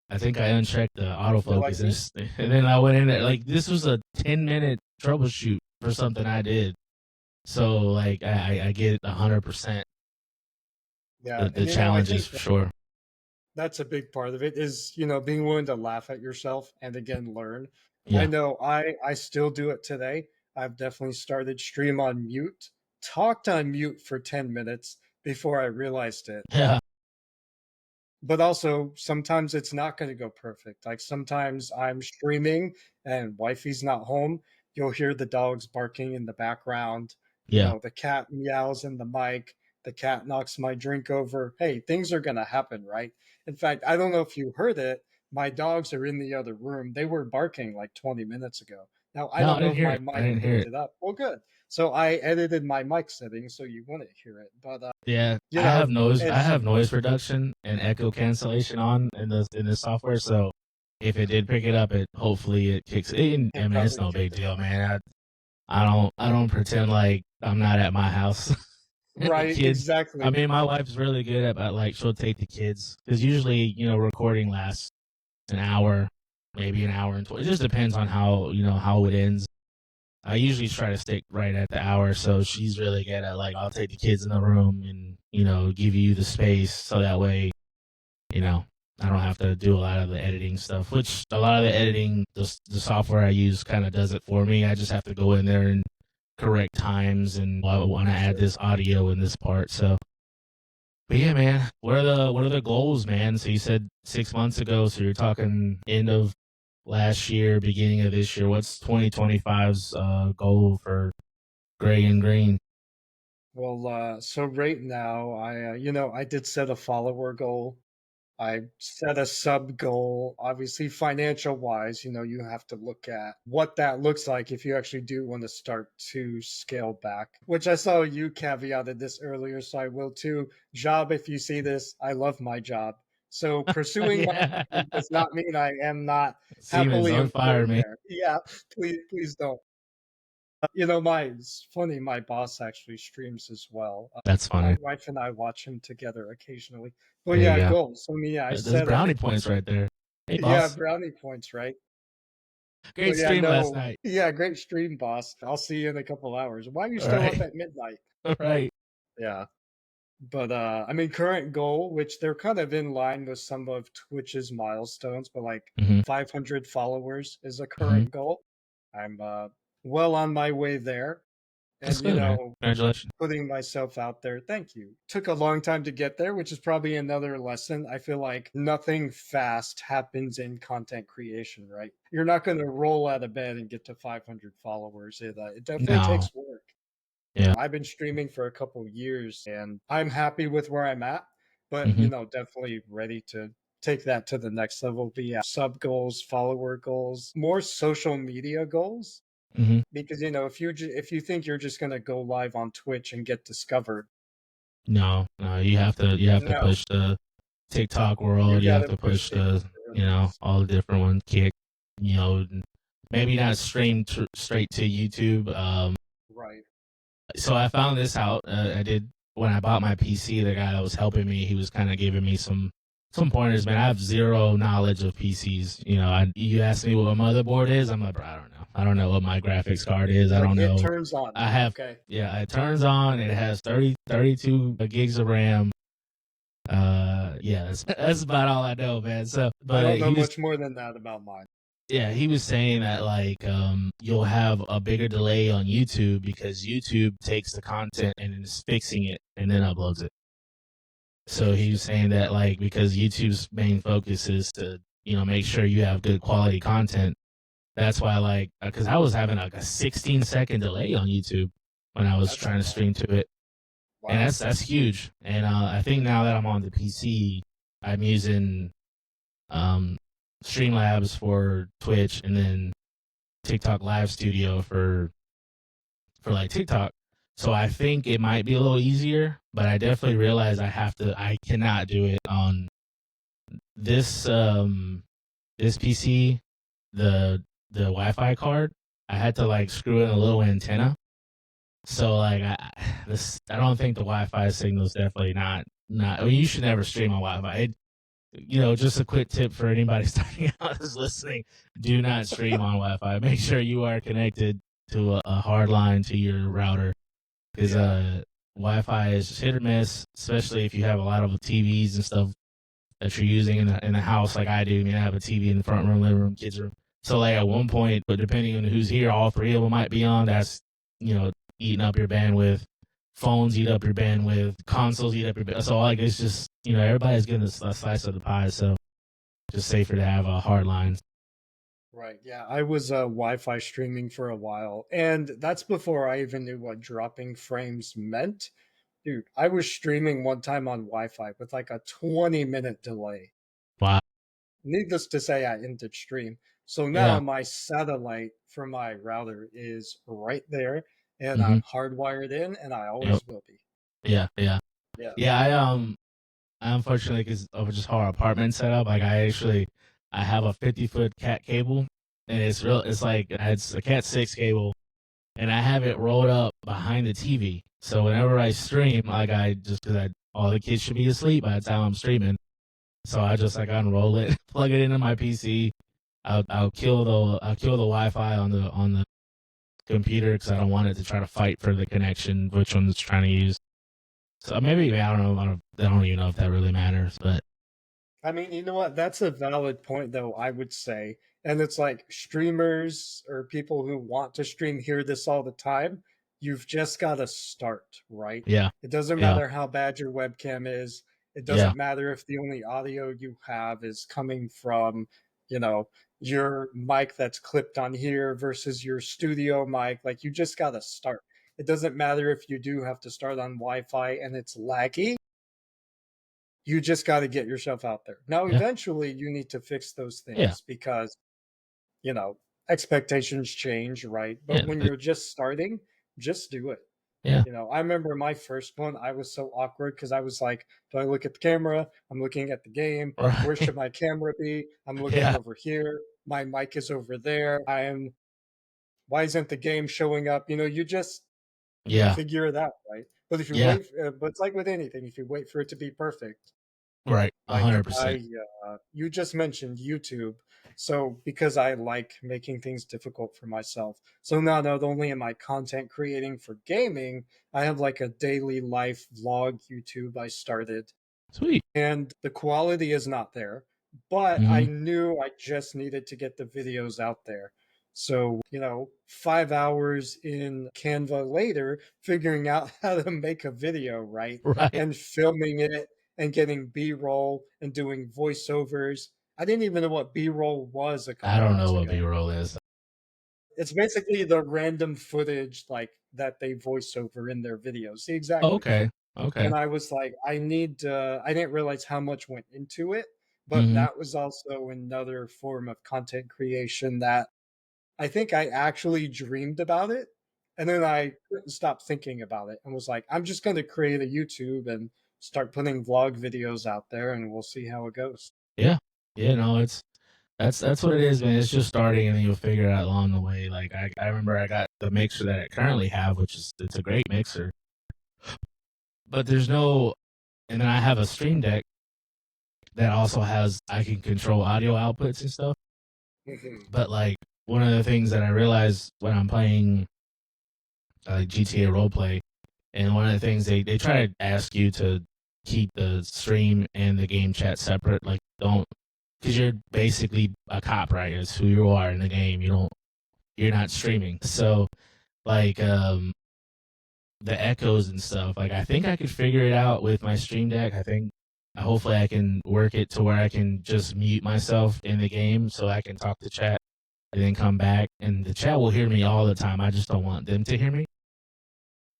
I think I unchecked the
You're like
autofocus,
me?
and then I went in there. Like, this was a 10-minute troubleshoot for something I did. So like I get 100%
Yeah,
the
and I
challenges
think
for sure.
that's a big part of it is, being willing to laugh at yourself and again learn. I
Yeah,
know I still do it today. I've definitely started stream on mute, talked on mute for 10 minutes before I realized it.
yeah,
But also sometimes it's not going to go perfect. Like sometimes I'm streaming and wifey's not home. You'll hear the dogs barking in the background.
yeah.
The cat meows in the mic. The cat knocks my drink over. Hey, things are going to happen, right? In fact, I don't know if you heard it. My dogs are in the other room. They were barking like 20 minutes ago. Now, I
No,
don't
I
know
didn't
if
hear
my
it. I
mic
didn't hear
picked
it.
it up. Well, good. So I edited my mic settings so you wouldn't hear it. But,
Yeah,
you know,
I
it's
have noise reduction and echo cancellation on in the software. So if it did pick it up, it hopefully it kicks it. I
it
mean, it's
probably
no
kicked
big
it
deal,
up.
man. I don't pretend like I'm not at my house. And the
Right,
kids, I
exactly.
mean, my wife's really good at like she'll take the kids because usually recording lasts an hour, maybe an hour and 20. It just depends on how it ends. I usually try to stick right at the hour, so she's really good at like I'll take the kids in the room and give you the space so that way you know I don't have to do a lot of the editing stuff. Which a lot of the editing, the software I use kind of does it for me. I just have to go in there and correct times and I want to add
Sure.
this audio in this part. So, but yeah, man, what are the goals, man? So you said 6 months ago, so you're talking end of last year, beginning of this year. What's 2025's goal for Gray and Green?
Well, so right now, I did set a follower goal. I set a sub goal. Obviously, financial wise, you have to look at what that looks like if you actually do want to start to scale back, which I saw you caveated this earlier, so I will too. Job, if you see this, I love my job. So pursuing my
Yeah,
dream does not mean I am not
Siemens,
happily
don't fire
employed
me.
there. Yeah, please don't. It's funny, my boss actually streams as well.
That's
My
funny.
wife and I watch him together occasionally. But
There you
yeah,
go.
goals. So yeah, I
There's
set a
brownie points right there. Hey,
yeah,
boss.
brownie points, right?
Great
But yeah,
stream last
no,
night.
yeah, great stream, boss. I'll see you in a couple hours. Why are you
All
still up
right.
at midnight?
All right.
Yeah. But I mean, current goal, which they're kind of in line with some of Twitch's milestones, but like
Mm-hmm.
500 followers is a
Mm-hmm.
current goal. I'm well on my way there.
That's
And
good, man. Congratulations.
putting myself out there. Thank you. Took a long time to get there, which is probably another lesson. I feel like nothing fast happens in content creation, right? You're not going to roll out of bed and get to 500 followers. It definitely
No.
takes work.
Yeah.
I've been streaming for a couple years and I'm happy with where I'm at, but
Mm-hmm.
definitely ready to take that to the next level. But yeah, sub goals, follower goals, more social media goals
Mm-hmm.
because if you think you're just going to go live on Twitch and get discovered,
No, no, you have to
no,
push the TikTok
you
world. You
got
have
to
to
push
push
the
the
algorithms.
all the different ones. Kick, maybe not stream straight to YouTube.
Right.
So I found this out. I did when I bought my PC. The guy that was helping me, he was kind of giving me some pointers. Man, I have zero knowledge of PCs. You asked me what my motherboard is. I'm like, bro, I don't know. I don't know what my graphics card is. I
Like
don't
it
know.
turns on.
I have
Okay.
yeah. It turns on. It has 32 gigs of RAM. Yeah, that's about all I know, man. So,
I
but
don't know
he was
much more than that about mine.
yeah, he was saying that like you'll have a bigger delay on YouTube because YouTube takes the content and is fixing it and then uploads it. So he was
Interesting.
saying that like because YouTube's main focus is to make sure you have good quality content. That's why like because I was having like a 16-second delay on YouTube when I was
That's a
trying to
lot.
stream to it. and
Wow.
that's huge. And I think now that I'm on the PC, I'm using um, Streamlabs for Twitch, and then TikTok Live Studio for like TikTok. So I think it might be a little easier, but I definitely realize I cannot do it on this this PC, the Wi-Fi card. I had to like screw in a little antenna. So like I don't think the Wi-Fi signal is definitely not. I mean, you should never stream on Wi-Fi. Just a quick tip for anybody starting out is listening: do not stream on Wi-Fi. Make sure you are connected to a hard line to your router, because
Yeah.
Wi-Fi is just hit or miss, especially if you have a lot of TVs and stuff that you're using in the house, like I do. I mean, I have a TV in the front room, living room, kids room. So like at one point, but depending on who's here, all three of them might be on. That's eating up your bandwidth. Phones eat up your bandwidth. Consoles eat up your bandwidth. So like it's just everybody's getting a slice of the pie. So just safer to have hard lines.
Right. Yeah. I was Wi-Fi streaming for a while, and that's before I even knew what dropping frames meant. Dude, I was streaming one time on Wi-Fi with like a 20-minute delay.
Wow.
Needless to say, I ended stream. So now
Yeah.
my satellite for my router is right there, and
Mm-hmm.
I'm hardwired in, and I
Yep.
always will be.
Yeah. Yeah.
Yeah.
Yeah. I unfortunately, because of just how our apartment set up, like I have a 50-foot cat cable, and it's real. It's like it's a cat 6 cable, and I have it rolled up behind the TV. So whenever I stream, like all the kids should be asleep by the time I'm streaming. So I just like unroll it, plug it into my PC. I'll kill the Wi-Fi on the computer because I don't want it to try to fight for the connection which one's trying to use. So maybe I don't know. I don't even know if that really matters, but
I mean, you know what? That's a valid point, though, I would say. And it's like streamers or people who want to stream hear this all the time. You've just got to start, right?
yeah,
It doesn't
yeah,
matter how bad your webcam is. It
yeah,
doesn't matter if the only audio you have is coming from, you know, your mic that's clipped on here versus your studio mic. Like, you just got to start. It doesn't matter if you do have to start on Wi Fi and it's laggy. You just got to get yourself out there. Now,
yeah,
eventually, you need to fix those
yeah,
things because, you know, expectations change, right? But
yeah,
when you're just starting, just do it.
yeah.
I remember my first one, I was so awkward because I was like, do I look at the camera? I'm looking at the game. Where
Right.
should my camera be? I'm looking
Yeah,
over here. My mic is over there. Why isn't the game showing up? You just
yeah,
figure it out, right? But if you
yeah.
wait, but it's like with anything, if you wait for it to be perfect,
Right.
like
100%.
you just mentioned YouTube. So because I like making things difficult for myself. So now not only am I content creating for gaming, I have like a daily life vlog YouTube I started,
Sweet.
and the quality is not there, but I
Mm-hmm.
knew I just needed to get the videos out there. So, 5 hours in Canva later, figuring out how to make a video, right?
Right.
And filming it and getting B roll and doing voiceovers. I didn't even know what B roll was a
I
couple
don't know
months
what
ago.
B-roll is.
It's basically the random footage like that they voice over in their videos. See,
Oh,
exactly.
okay. Okay.
And I was like, I didn't realize how much went into it, but
Mm-hmm.
that was also another form of content creation that I think I actually dreamed about it. And then I couldn't stop thinking about it and was like, I'm just going to create a YouTube and start putting vlog videos out there and we'll see how it goes.
Yeah. Yeah, no, that's what it is, man. It's just starting, and then you'll figure it out along the way. Like I remember I got the mixer that I currently have, which is it's a great mixer. But there's no and then I have a stream deck that also has I can control audio outputs and stuff.
Mhm.
But like one of the things that I realized when I'm playing GTA roleplay, and one of the things they try to ask you to keep the stream and the game chat separate. Like don't because you're basically a cop, right? It's who you are in the game. You're not streaming. So like the echoes and stuff. Like I think I could figure it out with my stream deck. I think hopefully I can work it to where I can just mute myself in the game so I can talk to chat and then come back and the chat will hear me all the time. I just don't want them to hear me.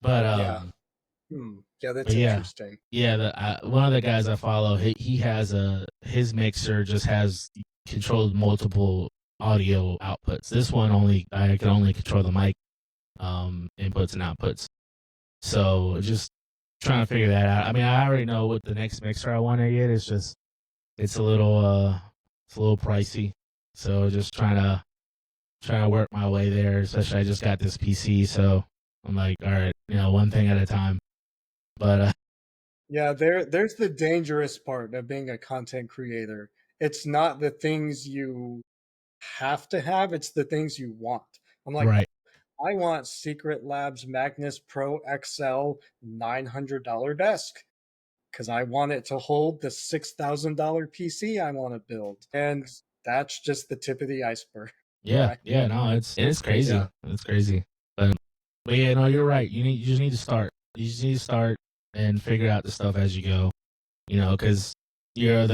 But
Yeah. Hmm. Yeah,
But
that's
yeah,
interesting.
yeah. One of the guys I follow, he has his mixer just has controlled multiple audio outputs. This one only I can only control the mic inputs and outputs. So just trying to figure that out. I mean, I already know what the next mixer I want to get. It's just it's a little pricey. So just trying to work my way there. Especially I just got this PC, so I'm like, all right, one thing at a time. But
Yeah, there's the dangerous part of being a content creator. It's not the things you have to have, it's the things you want. I'm like,
right,
I want Secret Labs Magnus Pro XL $900 desk because I want it to hold the $6,000 PC I want to build. And that's just the tip of the iceberg,
yeah,
right?
yeah. No, it's crazy.
Yeah.
It's crazy. But yeah, no, you're right. You just need to start. You just need to start and figure out the stuff as you go. Because you're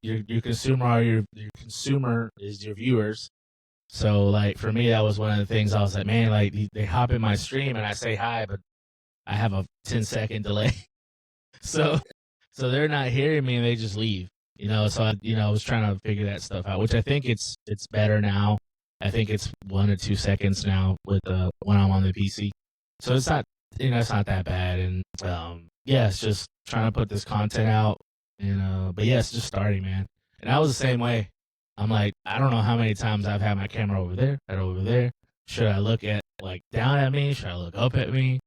your consumer are your consumer is your viewers. So like for me, that was one of the things I was like, man, like they hop in my stream and I say hi, but I have a 10-second delay. so so they're not hearing me and they just leave. So I was trying to figure that stuff out, which I think it's better now. I think it's 1 or 2 seconds now with when I'm on the PC. So it's not it's not that bad. And yeah, it's just trying to put this content out. And but yeah, it's just starting, man. And I was the same way. I'm like, I don't know how many times I've had my camera over there, right over there. Should I look at like down at me? Should I look up at me?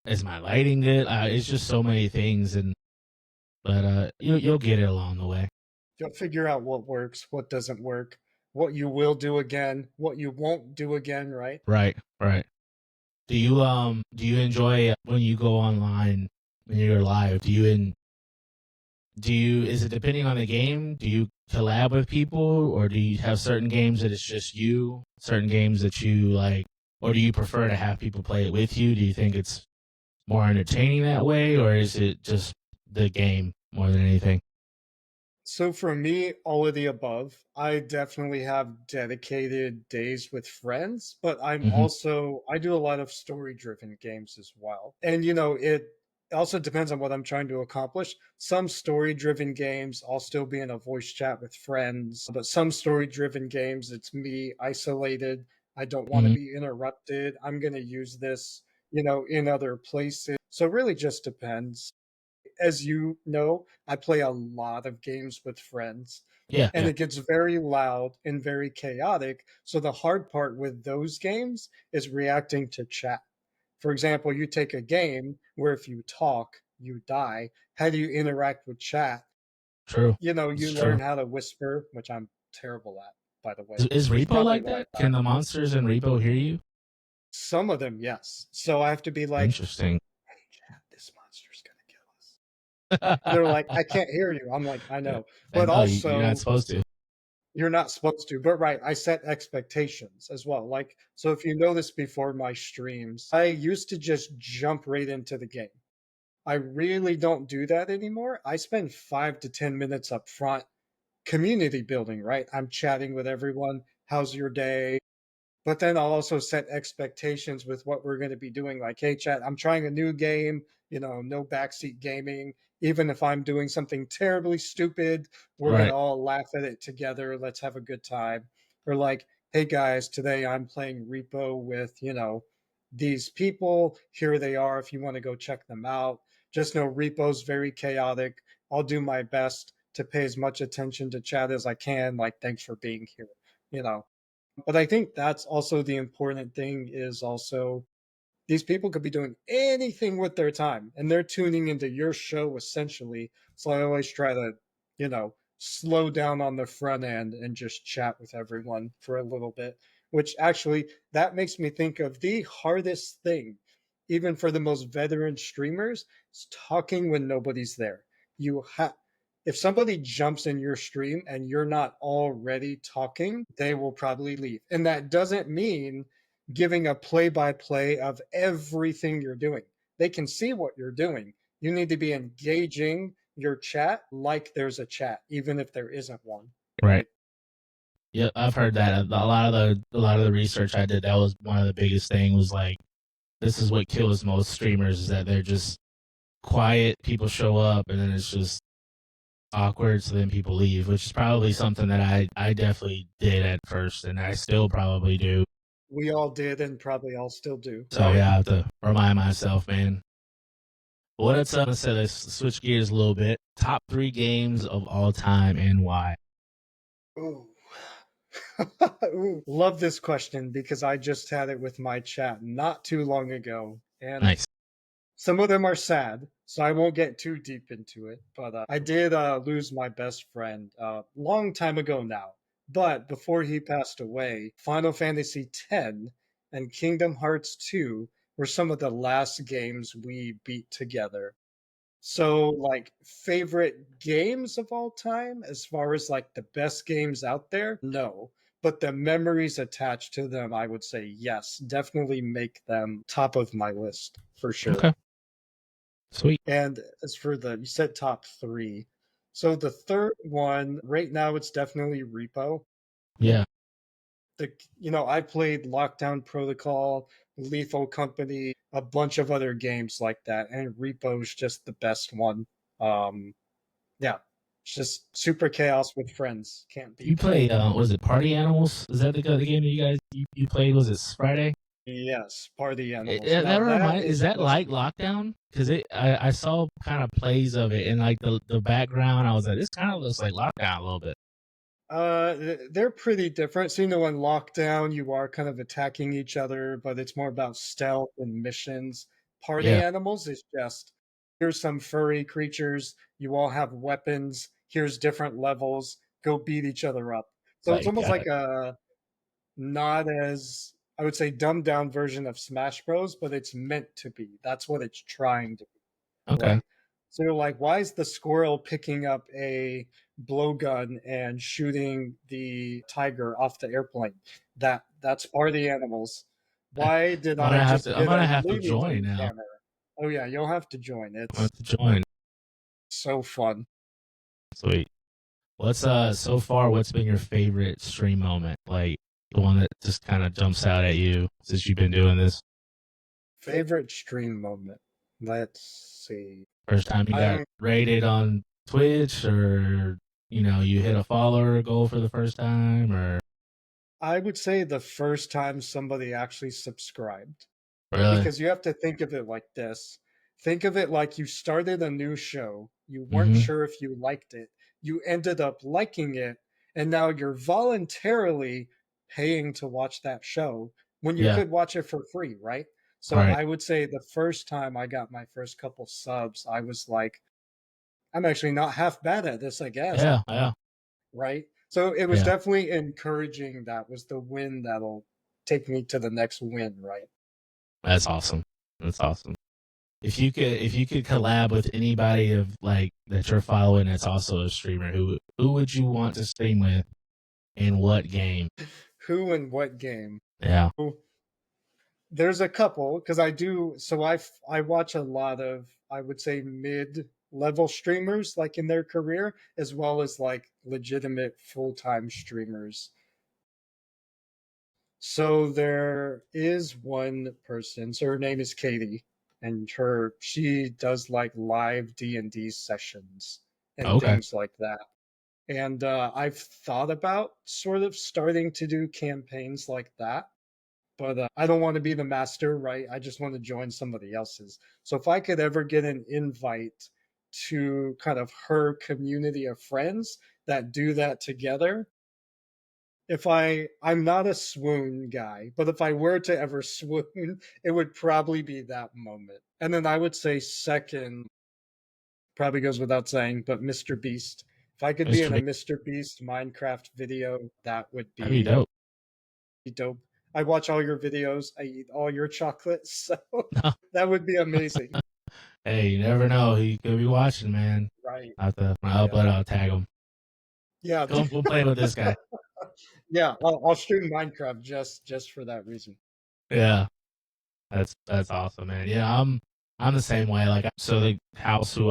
Is my lighting good? It's just so many things, but you'll get it along the way.
You'll figure out what works, what doesn't work, what you will do again, what you won't do again, right?
Right, right. Do you enjoy when you go online when you're live? Is it depending on the game? Do you collab with people, or do you have certain games that it's just you? Certain games that you like, or do you prefer to have people play it with you? Do you think it's more entertaining that way, or is it just the game more than anything?
So for me, all of the above. I definitely have dedicated days with friends, but
Hmm.
I do a lot of story-driven games as well. And it also depends on what I'm trying to accomplish. Some story-driven games, I'll still be in a voice chat with friends, but some story-driven games, it's me isolated. I don't want to
Hmm.
be interrupted. I'm going to use this, in other places. So it really just depends. As you know, I play a lot of games with friends,
Yeah,
and
yeah,
it gets very loud and very chaotic. So the hard part with those games is reacting to chat. For example, you take a game where if you talk, you die. How do you interact with chat?
true. It's
You
true.
learn how to whisper, which I'm terrible at, by the
Is,
way.
is
It's
Repo
probably
like
why I
that?
die.
Can the monsters in Repo hear you?
Some of them, yes. So I have to be like,
Interesting.
hey, chat, this monster's going to kill us. And they're like, I can't hear you. I'm like, I
Yeah,
know.
I
But
know you're not
also,
supposed to.
you're not supposed to, but right, I set expectations as well. Like, so if you notice before my streams, I used to just jump right into the game. I really don't do that anymore. I spend 5 to 10 minutes up front community building, right? I'm chatting with everyone. How's your day? But then I'll also set expectations with what we're going to be doing. Like, hey, chat, I'm trying a new game, no backseat gaming. Even if I'm doing something terribly stupid, we're going to
Right,
all laugh at it together. Let's have a good time. Or like, hey, guys, today I'm playing Repo with, these people. Here they are if you want to go check them out. Just know Repo's very chaotic. I'll do my best to pay as much attention to chat as I can. Like, thanks for being here, you know. But I think that's also the important thing is also these people could be doing anything with their time and they're tuning into your show essentially. So I always try to, slow down on the front end and just chat with everyone for a little bit, which actually that makes me think of the hardest thing, even for the most veteran streamers, is talking when nobody's there. You have if somebody jumps in your stream and you're not already talking, they will probably leave. And that doesn't mean giving a play by play of everything you're doing. They can see what you're doing. You need to be engaging your chat like there's a chat, even if there isn't one,
right.
right?
Yeah, I've heard that. A lot of the research I did, that was one of the biggest thing was like, this is what kills most streamers is that they're just quiet, people show up, and then it's just awkward, so then people leave, which is probably something that I definitely did at first, and I still probably do.
We all did and probably all still do,
So
right?
yeah, I have to remind myself, man. Well, let's switch gears a little bit. Top 3 games of all time and why?
Ooh. Ooh. Love this question because I just had it with my chat not too long ago. And
Nice.
some of them are sad, so I won't get too deep into it. But I did lose my best friend a long time ago now. But before he passed away, Final Fantasy X and Kingdom Hearts 2 were some of the last games we beat together. So, like, favorite games of all time, as far as like the best games out there, no. But the memories attached to them, I would say yes, definitely make them top of my list for sure.
Okay. Sweet.
And as for you said top three. So the third one, right now, it's definitely Repo.
Yeah.
I played Lockdown Protocol, Lethal Company, a bunch of other games like that, and Repo's just the best one. Um, yeah, it's just super chaos with friends. Can't
You
beat that.
played, was it Party Animals? Is that the game that you played? Was it Friday?
Yes, Party Animals.
That
Now that
is
is
that
just
like Lockdown? Because I saw kind of plays of it, and like the background, I was like, this kind of looks like Lockdown a little bit.
They're pretty different. So, in Lockdown, you are kind of attacking each other, but it's more about stealth and missions. Party
Yeah.
Animals is just here's some furry creatures. You all have weapons. Here's different levels. Go beat each other up. So it's
Like,
almost like a not as I would say dumbed down version of Smash Bros, but it's meant to be. That's what it's trying to be,
okay.
right? So you're like, why is the squirrel picking up a blowgun and shooting the tiger off the airplane? That's Party Animals. Why did I just
I'm
get a
gonna have to
Looney
join
Tune
now.
camera? Oh yeah, you'll have to join.
I'm gonna
It's
have to join.
so fun.
Sweet. What's so far? What's been your favorite stream moment? Like the one that just kind of jumps out at you since you've been doing this.
Favorite stream moment. Let's see.
First time you got
I'm
rated on Twitch, or you hit a follower goal for the first time, or
I would say the first time somebody actually subscribed.
really?
Because you have to think of it like this. Think of it like you started a new show, you weren't
Mm-hmm.
sure if you liked it, you ended up liking it, and now you're voluntarily paying to watch that show when you
Yeah.
could watch it for free, right? So
Right.
I would say the first time I got my first couple subs, I was like, I'm actually not half bad at this, I guess,
Yeah. Yeah.
right? So it was
Yeah.
definitely encouraging. That was the win that'll take me to the next win, right?
That's awesome. That's awesome. If you could collab with anybody of like that you're following that's also a streamer, who would you want to stream with in what game?
Who and what game?
Yeah.
There's a couple because I do. So I watch a lot of I would say mid-level streamers like in their career as well as like legitimate full-time streamers. So there is one person. So her name is Katie, and she does like live D&D sessions and
Okay.
things like that. And I've thought about sort of starting to do campaigns like that, but I don't want to be the master, right? I just want to join somebody else's. So if I could ever get an invite to kind of her community of friends that do that together, I'm not a swoon guy, but if I were to ever swoon, it would probably be that moment. And then I would say second, probably goes without saying, but Mr. Beast. If I could be in
Mr.
a
B,
Mr. Beast Minecraft video, that would
that'd be
be
dope.
dope. I watch all your videos. I eat all your chocolates. So that would be amazing.
Hey, you never know. He could be watching, man.
Right.
When I
Yeah.
upload, I'll tag him.
Yeah.
Come, we'll play with this guy.
Yeah. I'll stream Minecraft just for that reason.
Yeah, that's awesome, man. Yeah, I'm the same way. Like, so the house who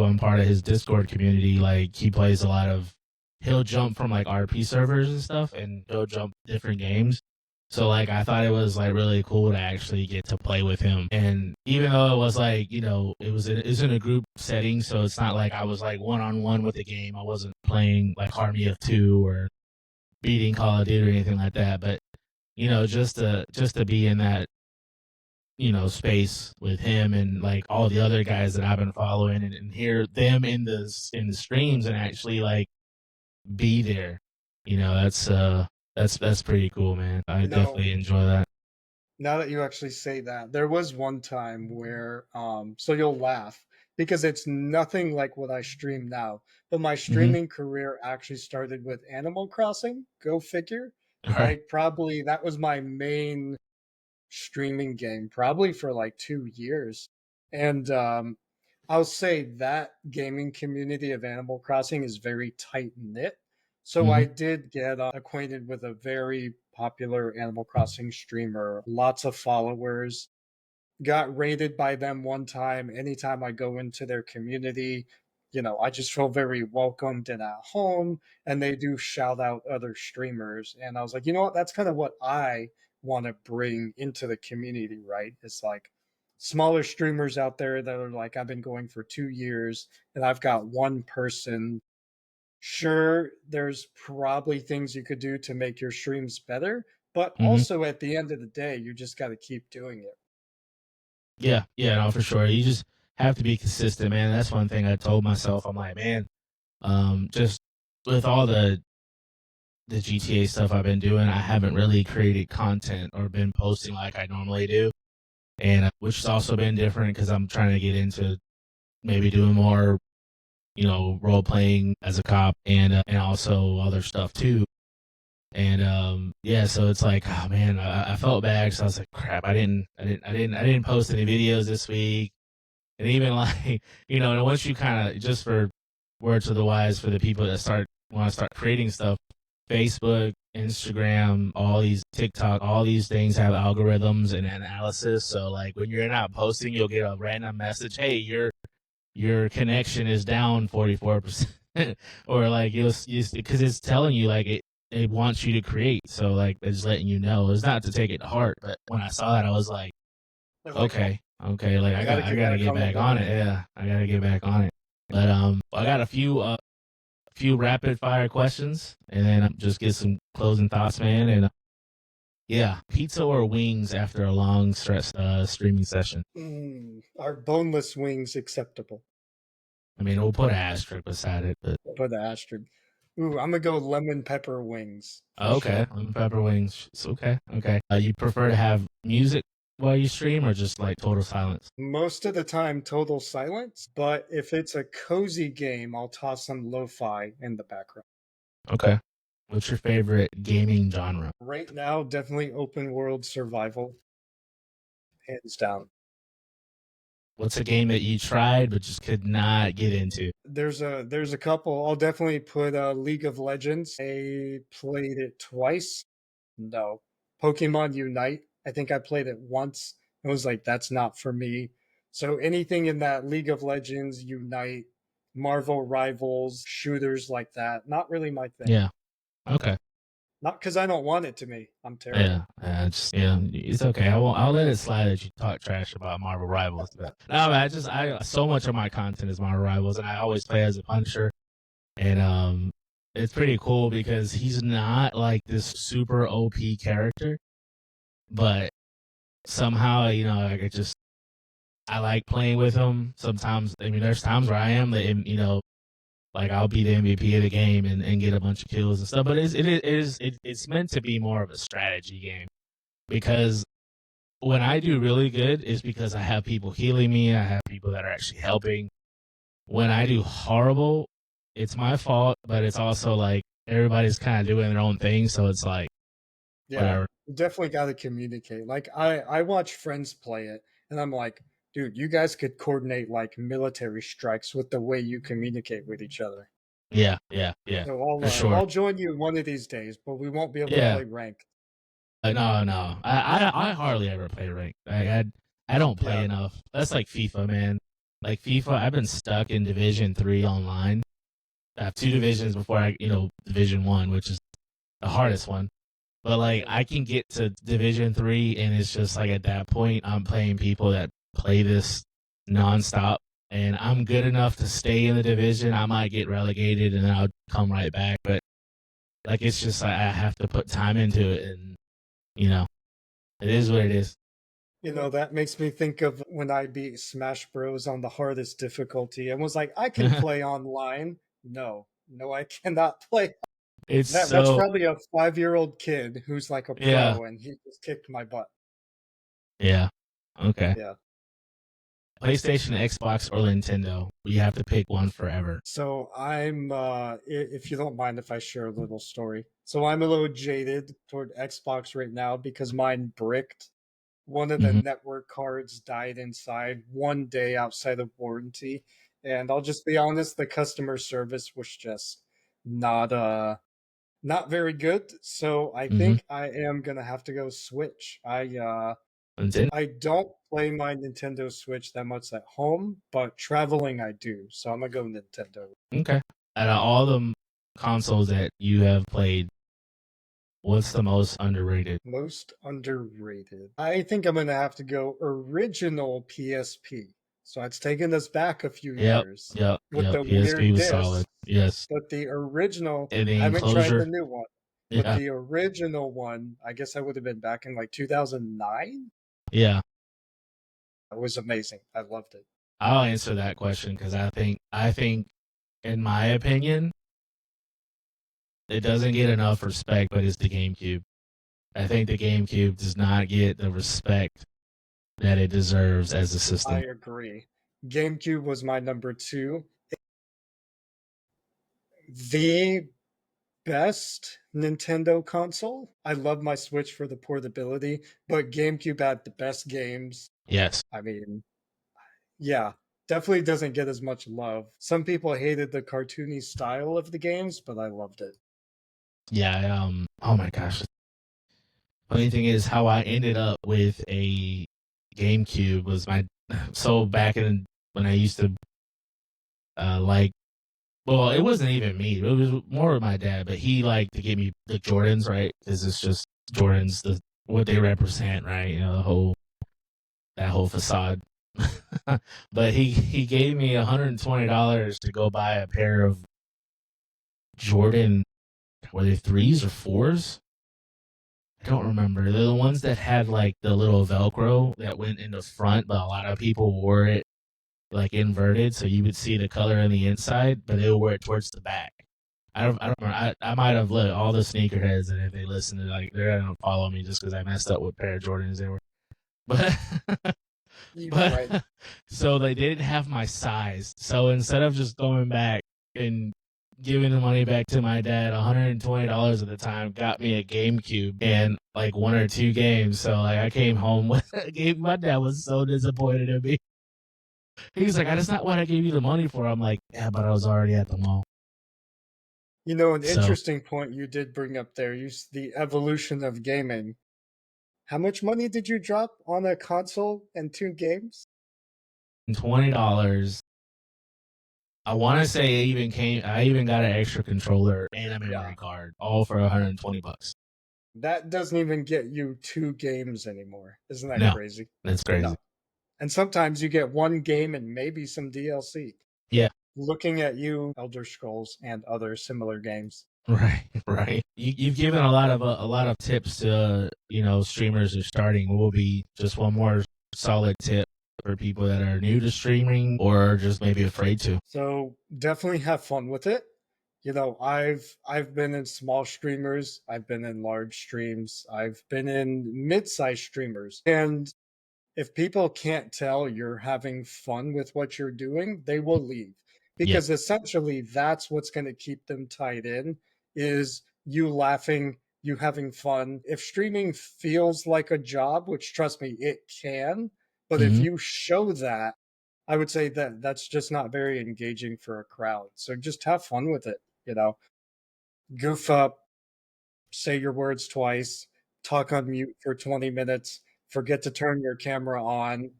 I'm part of his Discord community, like he plays a lot of. He'll jump from like RP servers and stuff, and he'll jump different games. So like I thought it was like really cool to actually get to play with him. And even though it was like, it was in a group setting, so it's not like I was like one on one with the game. I wasn't playing like Army of Two or beating Call of Duty or anything like that. But just to be in that space with him and like all the other guys that I've been following and hear them in the streams and actually like be there. That's pretty cool, man. I
You know,
definitely enjoy that.
now that you actually say that, there was one time where, so you'll laugh because it's nothing like what I stream now. But my
Hmm.
streaming career actually started with Animal Crossing. Go figure.
All right.
Like, probably that was my main streaming game, probably for like 2 years. And I'll say that gaming community of Animal Crossing is very tight knit. So
Hmm.
I did get acquainted with a very popular Animal Crossing streamer, lots of followers. Got rated by them one time. Anytime I go into their community, I just feel very welcomed and at home. And they do shout out other streamers. And I was like, you know what? That's kind of what I want to bring into the community, right? It's like smaller streamers out there that are like, I've been going for 2 years and I've got one person. Sure, there's probably things you could do to make your streams better, but
Hmm.
also at the end of the day, you just got to keep doing it.
Yeah, yeah, no, for sure. You just have to be consistent, man. That's one thing I told myself. I'm like, man, just with all the GTA stuff I've been doing, I haven't really created content or been posting like I normally do, and which has also been different because I'm trying to get into maybe doing more, role playing as a cop and also other stuff too. And yeah, so it's like, oh man, I felt bad because I was like, crap, I didn't post any videos this week, and even like, and once you kind of just for words to the wise for the people that want to start creating stuff, Facebook, Instagram, all these TikTok, all these things have algorithms and analysis. So like when you're not posting, you'll get a random message, hey, your connection is down 44%, or like because it's telling you like it wants you to create. So like it's letting you know. It's not to take it to heart, but when I saw that, I was like,
I was like,
okay, like
I
I
got to
got I
get
got to
back
get
on the
back on it.
wagon.
Yeah, I got to get back on it. But I got a few rapid fire questions, and then just get some closing thoughts, man. And yeah, pizza or wings after a long stress streaming session.
Are boneless wings acceptable?
I mean, we'll put an asterisk beside it, but
Put the asterisk. Ooh, I'm gonna go lemon pepper wings for
okay,
sure.
lemon pepper wings. It's okay, okay. You prefer to have music while you stream, or just like total silence?
Most of the time, total silence, but if it's a cozy game, I'll toss some lo-fi in the background.
Okay. What's your favorite gaming genre?
Right now, definitely open world survival, hands down.
What's a game that you tried but just could not get into?
There's a couple. I'll definitely put League of Legends. I played it twice. No. Pokemon Unite. I think I played it once. I was like, that's not for me. So anything in that League of Legends, Unite, Marvel Rivals, shooters like that, not really my thing.
Yeah. Okay.
Not because I don't want it to be. I'm
Yeah,
terrible.
yeah, it's okay. I'll let it slide that you talk trash about Marvel Rivals. But no, man, I so much of my content is Marvel Rivals, and I always play as a Punisher, and it's pretty cool because he's not like this super OP character, but somehow like I like playing with him. Sometimes I mean, there's times where I am like I'll be the MVP of the game and get a bunch of kills and stuff. But it's meant to be more of a strategy game because when I do really good, it's because I have people healing me. I have people that are actually helping. When I do horrible, it's my fault, but it's also like everybody's kind of doing their own thing. So it's like,
Yeah,
whatever.
you definitely got to communicate. Like I watch friends play it, and I'm like, dude, you guys could coordinate like military strikes with the way you communicate with each other.
Yeah, yeah, yeah,
So
for sure.
I'll join you one of these days, but we won't be able to
Yeah.
play ranked.
No, no. I hardly ever play ranked. I don't play
Yeah,
enough. That's like FIFA, man. Like FIFA, I've been stuck in Division 3 online. I have two divisions before Division 1, which is the hardest one. But like
You
I
know,
can get to Division 3, and it's just like at that point I'm playing people that play this nonstop, and I'm good enough to stay in the division. I might get relegated, and then I'll come right back. But like it's just like I have to put time into it, and you know it is what it is.
that makes me think of when I beat Smash Bros on the hardest difficulty and was like, I can play online. No, no, I cannot play.
It's
That's
so
probably a 5-year-old kid who's like a
yeah,
pro and he just kicked my butt.
yeah, okay.
Yeah.
PlayStation, Xbox, or Nintendo. You have to pick one forever.
So if you don't mind if I share a little story. So I'm a little jaded toward Xbox right now because mine bricked. One of the
Hmm.
network cards died inside one day outside of warranty. And I'll just be honest, the customer service was just not not very good. So I
Hmm.
think I am gonna have to go Switch.
Nintendo.
I don't play my Nintendo Switch that much at home, but traveling I do. So I'm gonna go Nintendo.
Okay. Out of all the consoles that you have played, what's the most underrated?
Most underrated. I think I'm gonna have to go original PSP. So it's taken us back a few
Yep,
years
yep,
with
yep.
the
PSP
weird
was solid.
discs,
Yes,
but the original,
and the
I haven't tried the
enclosure.
new one, but
Yeah,
the original one, I guess I would have been back in like 2009.
yeah.
It was amazing. I loved it.
I'll answer that question because I think, in my opinion, it doesn't get enough respect, but it's the GameCube. I think the GameCube does not get the respect that it deserves as a
I
system.
agree. GameCube was my number two. The best Nintendo console. I love my Switch for the portability, but GameCube had the best games.
Yes.
I mean, yeah, definitely doesn't get as much love. Some people hated the cartoony style of the games, but I loved it.
Yeah. Oh my gosh. Funny thing is, how I ended up with a GameCube was my so back in when I used to like. Well, it wasn't even me. It was more of my dad, but he liked to give me the Jordans, right? Because it's just Jordans, what they represent, right? That whole facade. But he gave me $120 to go buy a pair of Jordan. Were they threes or fours? I don't remember. They're the ones that had like the little Velcro that went in the front, but a lot of people wore it like inverted, so you would see the color on the inside, but they would wear it towards the back. I don't remember. I might have let all the sneakerheads, and if they listen to like they're gonna follow me just because I messed up what pair of Jordans they were. But
You're
but
right.
so they didn't have my size. So instead of just going back and giving the money back to my dad, $120 at the time got me a GameCube and like one or two games. So like I came home with a game. My dad was so disappointed in me. He's like, "That's not what I gave you the money for." I'm like, "Yeah, but I was already at the mall."
An
So
interesting point you did bring up there, the evolution of gaming. How much money did you drop on a console and two games?
$20. I want to say I even got an extra controller and a
Yeah.
memory card, all for $120.
That doesn't even get you two games anymore. Isn't that
No,
crazy?
that's crazy.
No. And sometimes you get one game and maybe some DLC.
Yeah,
Looking at you, Elder Scrolls and other similar games.
right, right. You've given a lot of tips to streamers who are starting. What will be just one more solid tip for people that are new to streaming or just maybe afraid to?
So definitely have fun with it. I've been in small streamers, I've been in large streams, I've been in mid-sized streamers. And if people can't tell you're having fun with what you're doing, they will leave.
Yeah.
Because essentially that's what's going to keep them tied in is you laughing, you having fun. If streaming feels like a job, which trust me, it can, but if
Hmm.
you show that, I would say that that's just not very engaging for a crowd. So just have fun with it, you know. Goof up, say your words twice, talk on mute for 20 minutes, forget to turn your camera on,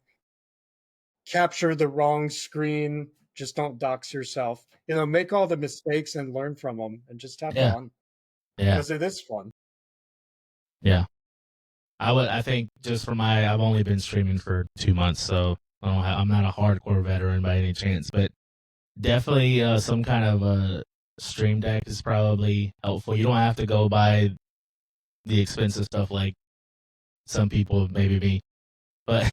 capture the wrong screen, just don't dox yourself. Make all the mistakes and learn from them and just have
Yeah.
fun
Yeah.
because it is fun.
Yeah. I think just for I've only been streaming for 2 months, so I'm not a hardcore veteran by any chance, but definitely some kind of a stream deck is probably helpful. You don't have to go buy the expensive stuff like some people, maybe me, but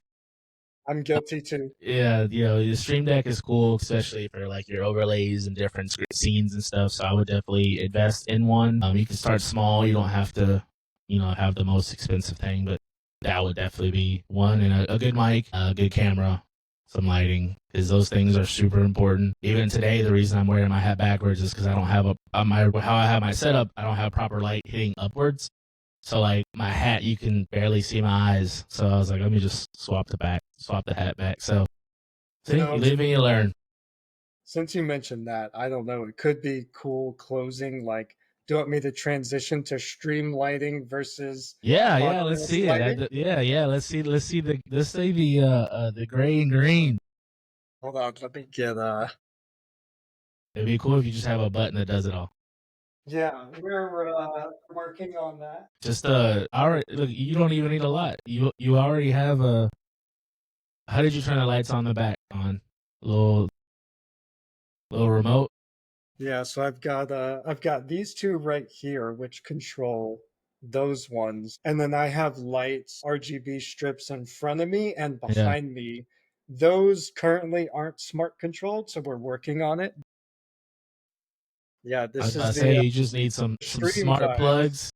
I'm guilty too.
yeah, the stream deck is cool, especially for like your overlays and different scenes and stuff. So I would definitely invest in one. You can start small. You don't have to, have the most expensive thing, but that would definitely be one. And a good mic, a good camera, some lighting, because those things are super important. Even today, the reason I'm wearing my hat backwards is because I don't have how I have my setup. I don't have proper light hitting upwards. So like my hat, you can barely see my eyes. So I was like, let me just swap the hat back. So see, you live and you learn.
Since you mentioned that, I don't know. It could be cool closing. Like, do you want me to transition to stream lighting versus
Yeah. Let's see it. Yeah. Let's see the gray and green.
Hold on, let me get
It'd be cool if you just have a button that does it all.
Yeah, we're working on that.
Just alright. Look, you don't even need a lot. You already have a. How did you turn the lights on the back on? Little remote.
Yeah, so I've got these two right here which control those ones, and then I have lights, RGB strips in front of me and behind me. Those currently aren't smart controlled, so we're working on it. Yeah, this is the
you just need some smart plugs,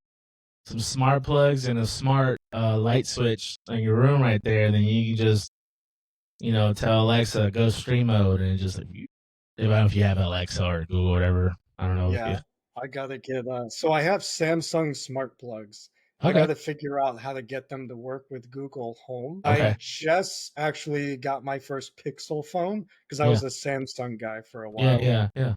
and a smart light switch in your room right there. And then you can just, tell Alexa go stream mode, and just if I don't know if you have Alexa or Google or whatever. I don't know.
Yeah, I gotta get so I have Samsung smart plugs. I
Okay.
gotta figure out how to get them to work with Google Home.
Okay.
I just actually got my first Pixel phone because I was a Samsung guy for a while.
Yeah.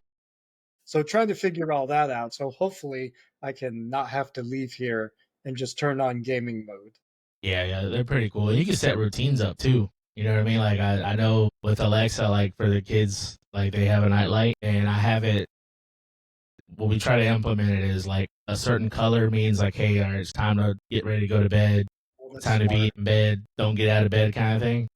So trying to figure all that out. So hopefully I can not have to leave here and just turn on gaming mode.
Yeah, they're pretty cool. You can set routines up too. You know what I mean? Like I know with Alexa, like for the kids, like they have a nightlight, and I have it. What we try to implement it is like a certain color means like, hey, all right, it's time to get ready to go to bed. It's time to be in bed. Don't get out of bed, kind of thing.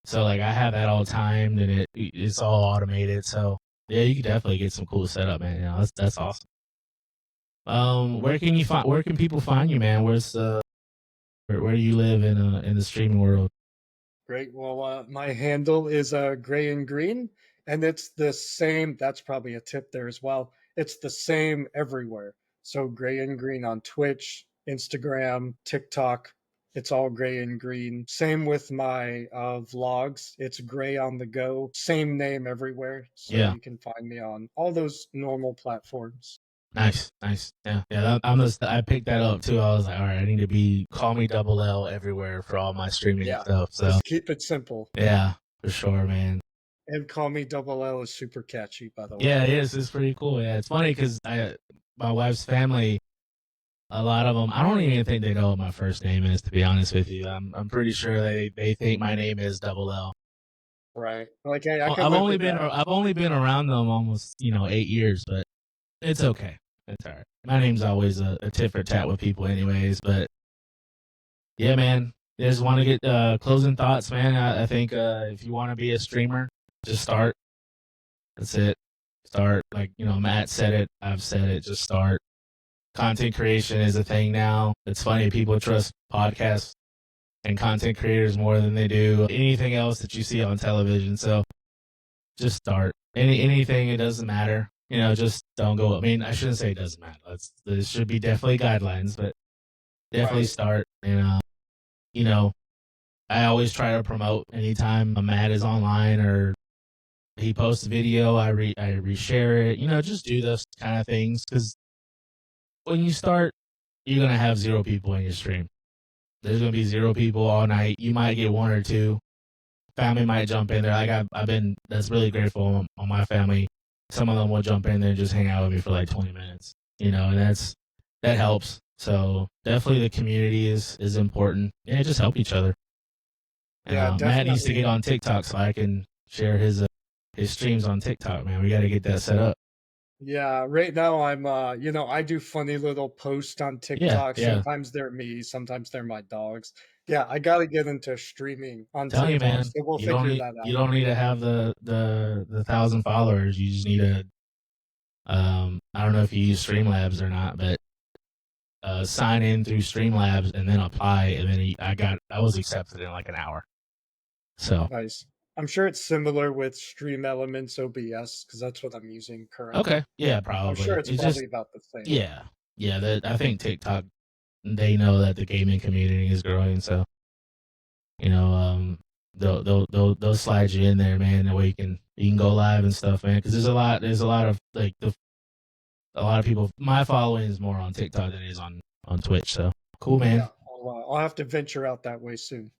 So like I have that all timed, and it's all automated. So yeah, you can definitely get some cool setup, man. That's awesome. Where can people find you, man? Where do you live in the streaming world?
Great. Well, my handle is gray and green, and it's the same. That's probably a tip there as well. It's the same everywhere. So gray and green on Twitch, Instagram, TikTok. It's all gray and green. Same with my vlogs. It's gray on the go. Same name everywhere. So you can find me on all those normal platforms.
Nice. Yeah. I picked that up too. I was like, all right, I need to call me Double L everywhere for all my streaming stuff. So
just keep it simple.
Yeah, for sure, man.
And call me Double L is super catchy, by the way.
Yeah, it is. It's pretty cool. Yeah, it's funny because my wife's family, a lot of them, I don't even think they know what my first name is. To be honest with you, I'm pretty sure they think my name is Double L.
Right. Like hey,
I've only been around them almost 8 years, but it's okay. It's all right. My name's always a tit for tat with people, anyways. But yeah, man. I just want to get closing thoughts, man. I think if you want to be a streamer, just start. That's it. Start. Like Matt said it. I've said it. Just start. Content creation is a thing now. It's funny. People trust podcasts and content creators more than they do anything else that you see on television. So just start. Anything. It doesn't matter. Just don't go. I mean, I shouldn't say it doesn't matter. There should be definitely guidelines, but definitely start. And, I always try to promote anytime Matt is online or he posts a video, I reshare it. Just do those kind of things. Because when you start, you're going to have 0 people in your stream. There's going to be 0 people all night. You might get 1 or 2. Family might jump in there. Like that's really grateful on my family. Some of them will jump in there and just hang out with me for like 20 minutes, and that helps. So definitely the community is important. Yeah, just help each other.
Yeah,
Matt needs to get on TikTok so I can share his streams on TikTok, man. We got to get that set up.
Yeah, right now I'm I do funny little posts on
Yeah,
TikTok.
yeah.
Sometimes they're me, sometimes they're my dogs. Yeah, I gotta get into streaming on
Tell you,
TikTok,
man,
so we'll figure that
you
out.
don't need to have the 1,000 followers. You just need to I don't know if you use Streamlabs or not, but sign in through Streamlabs and then apply, and then I was accepted in like an hour. So
Nice. I'm sure it's similar with Stream Elements OBS because that's what I'm using currently.
okay, yeah,
I'm sure
probably.
it's
It's just
probably about the same.
yeah, yeah. I think TikTok, they know that the gaming community is growing, so you know they'll slide you in there, man, that way you can go live and stuff, man. Because there's a lot of like a lot of people. My following is more on TikTok than it is on Twitch. So cool, man.
Yeah, I'll have to venture out that way soon.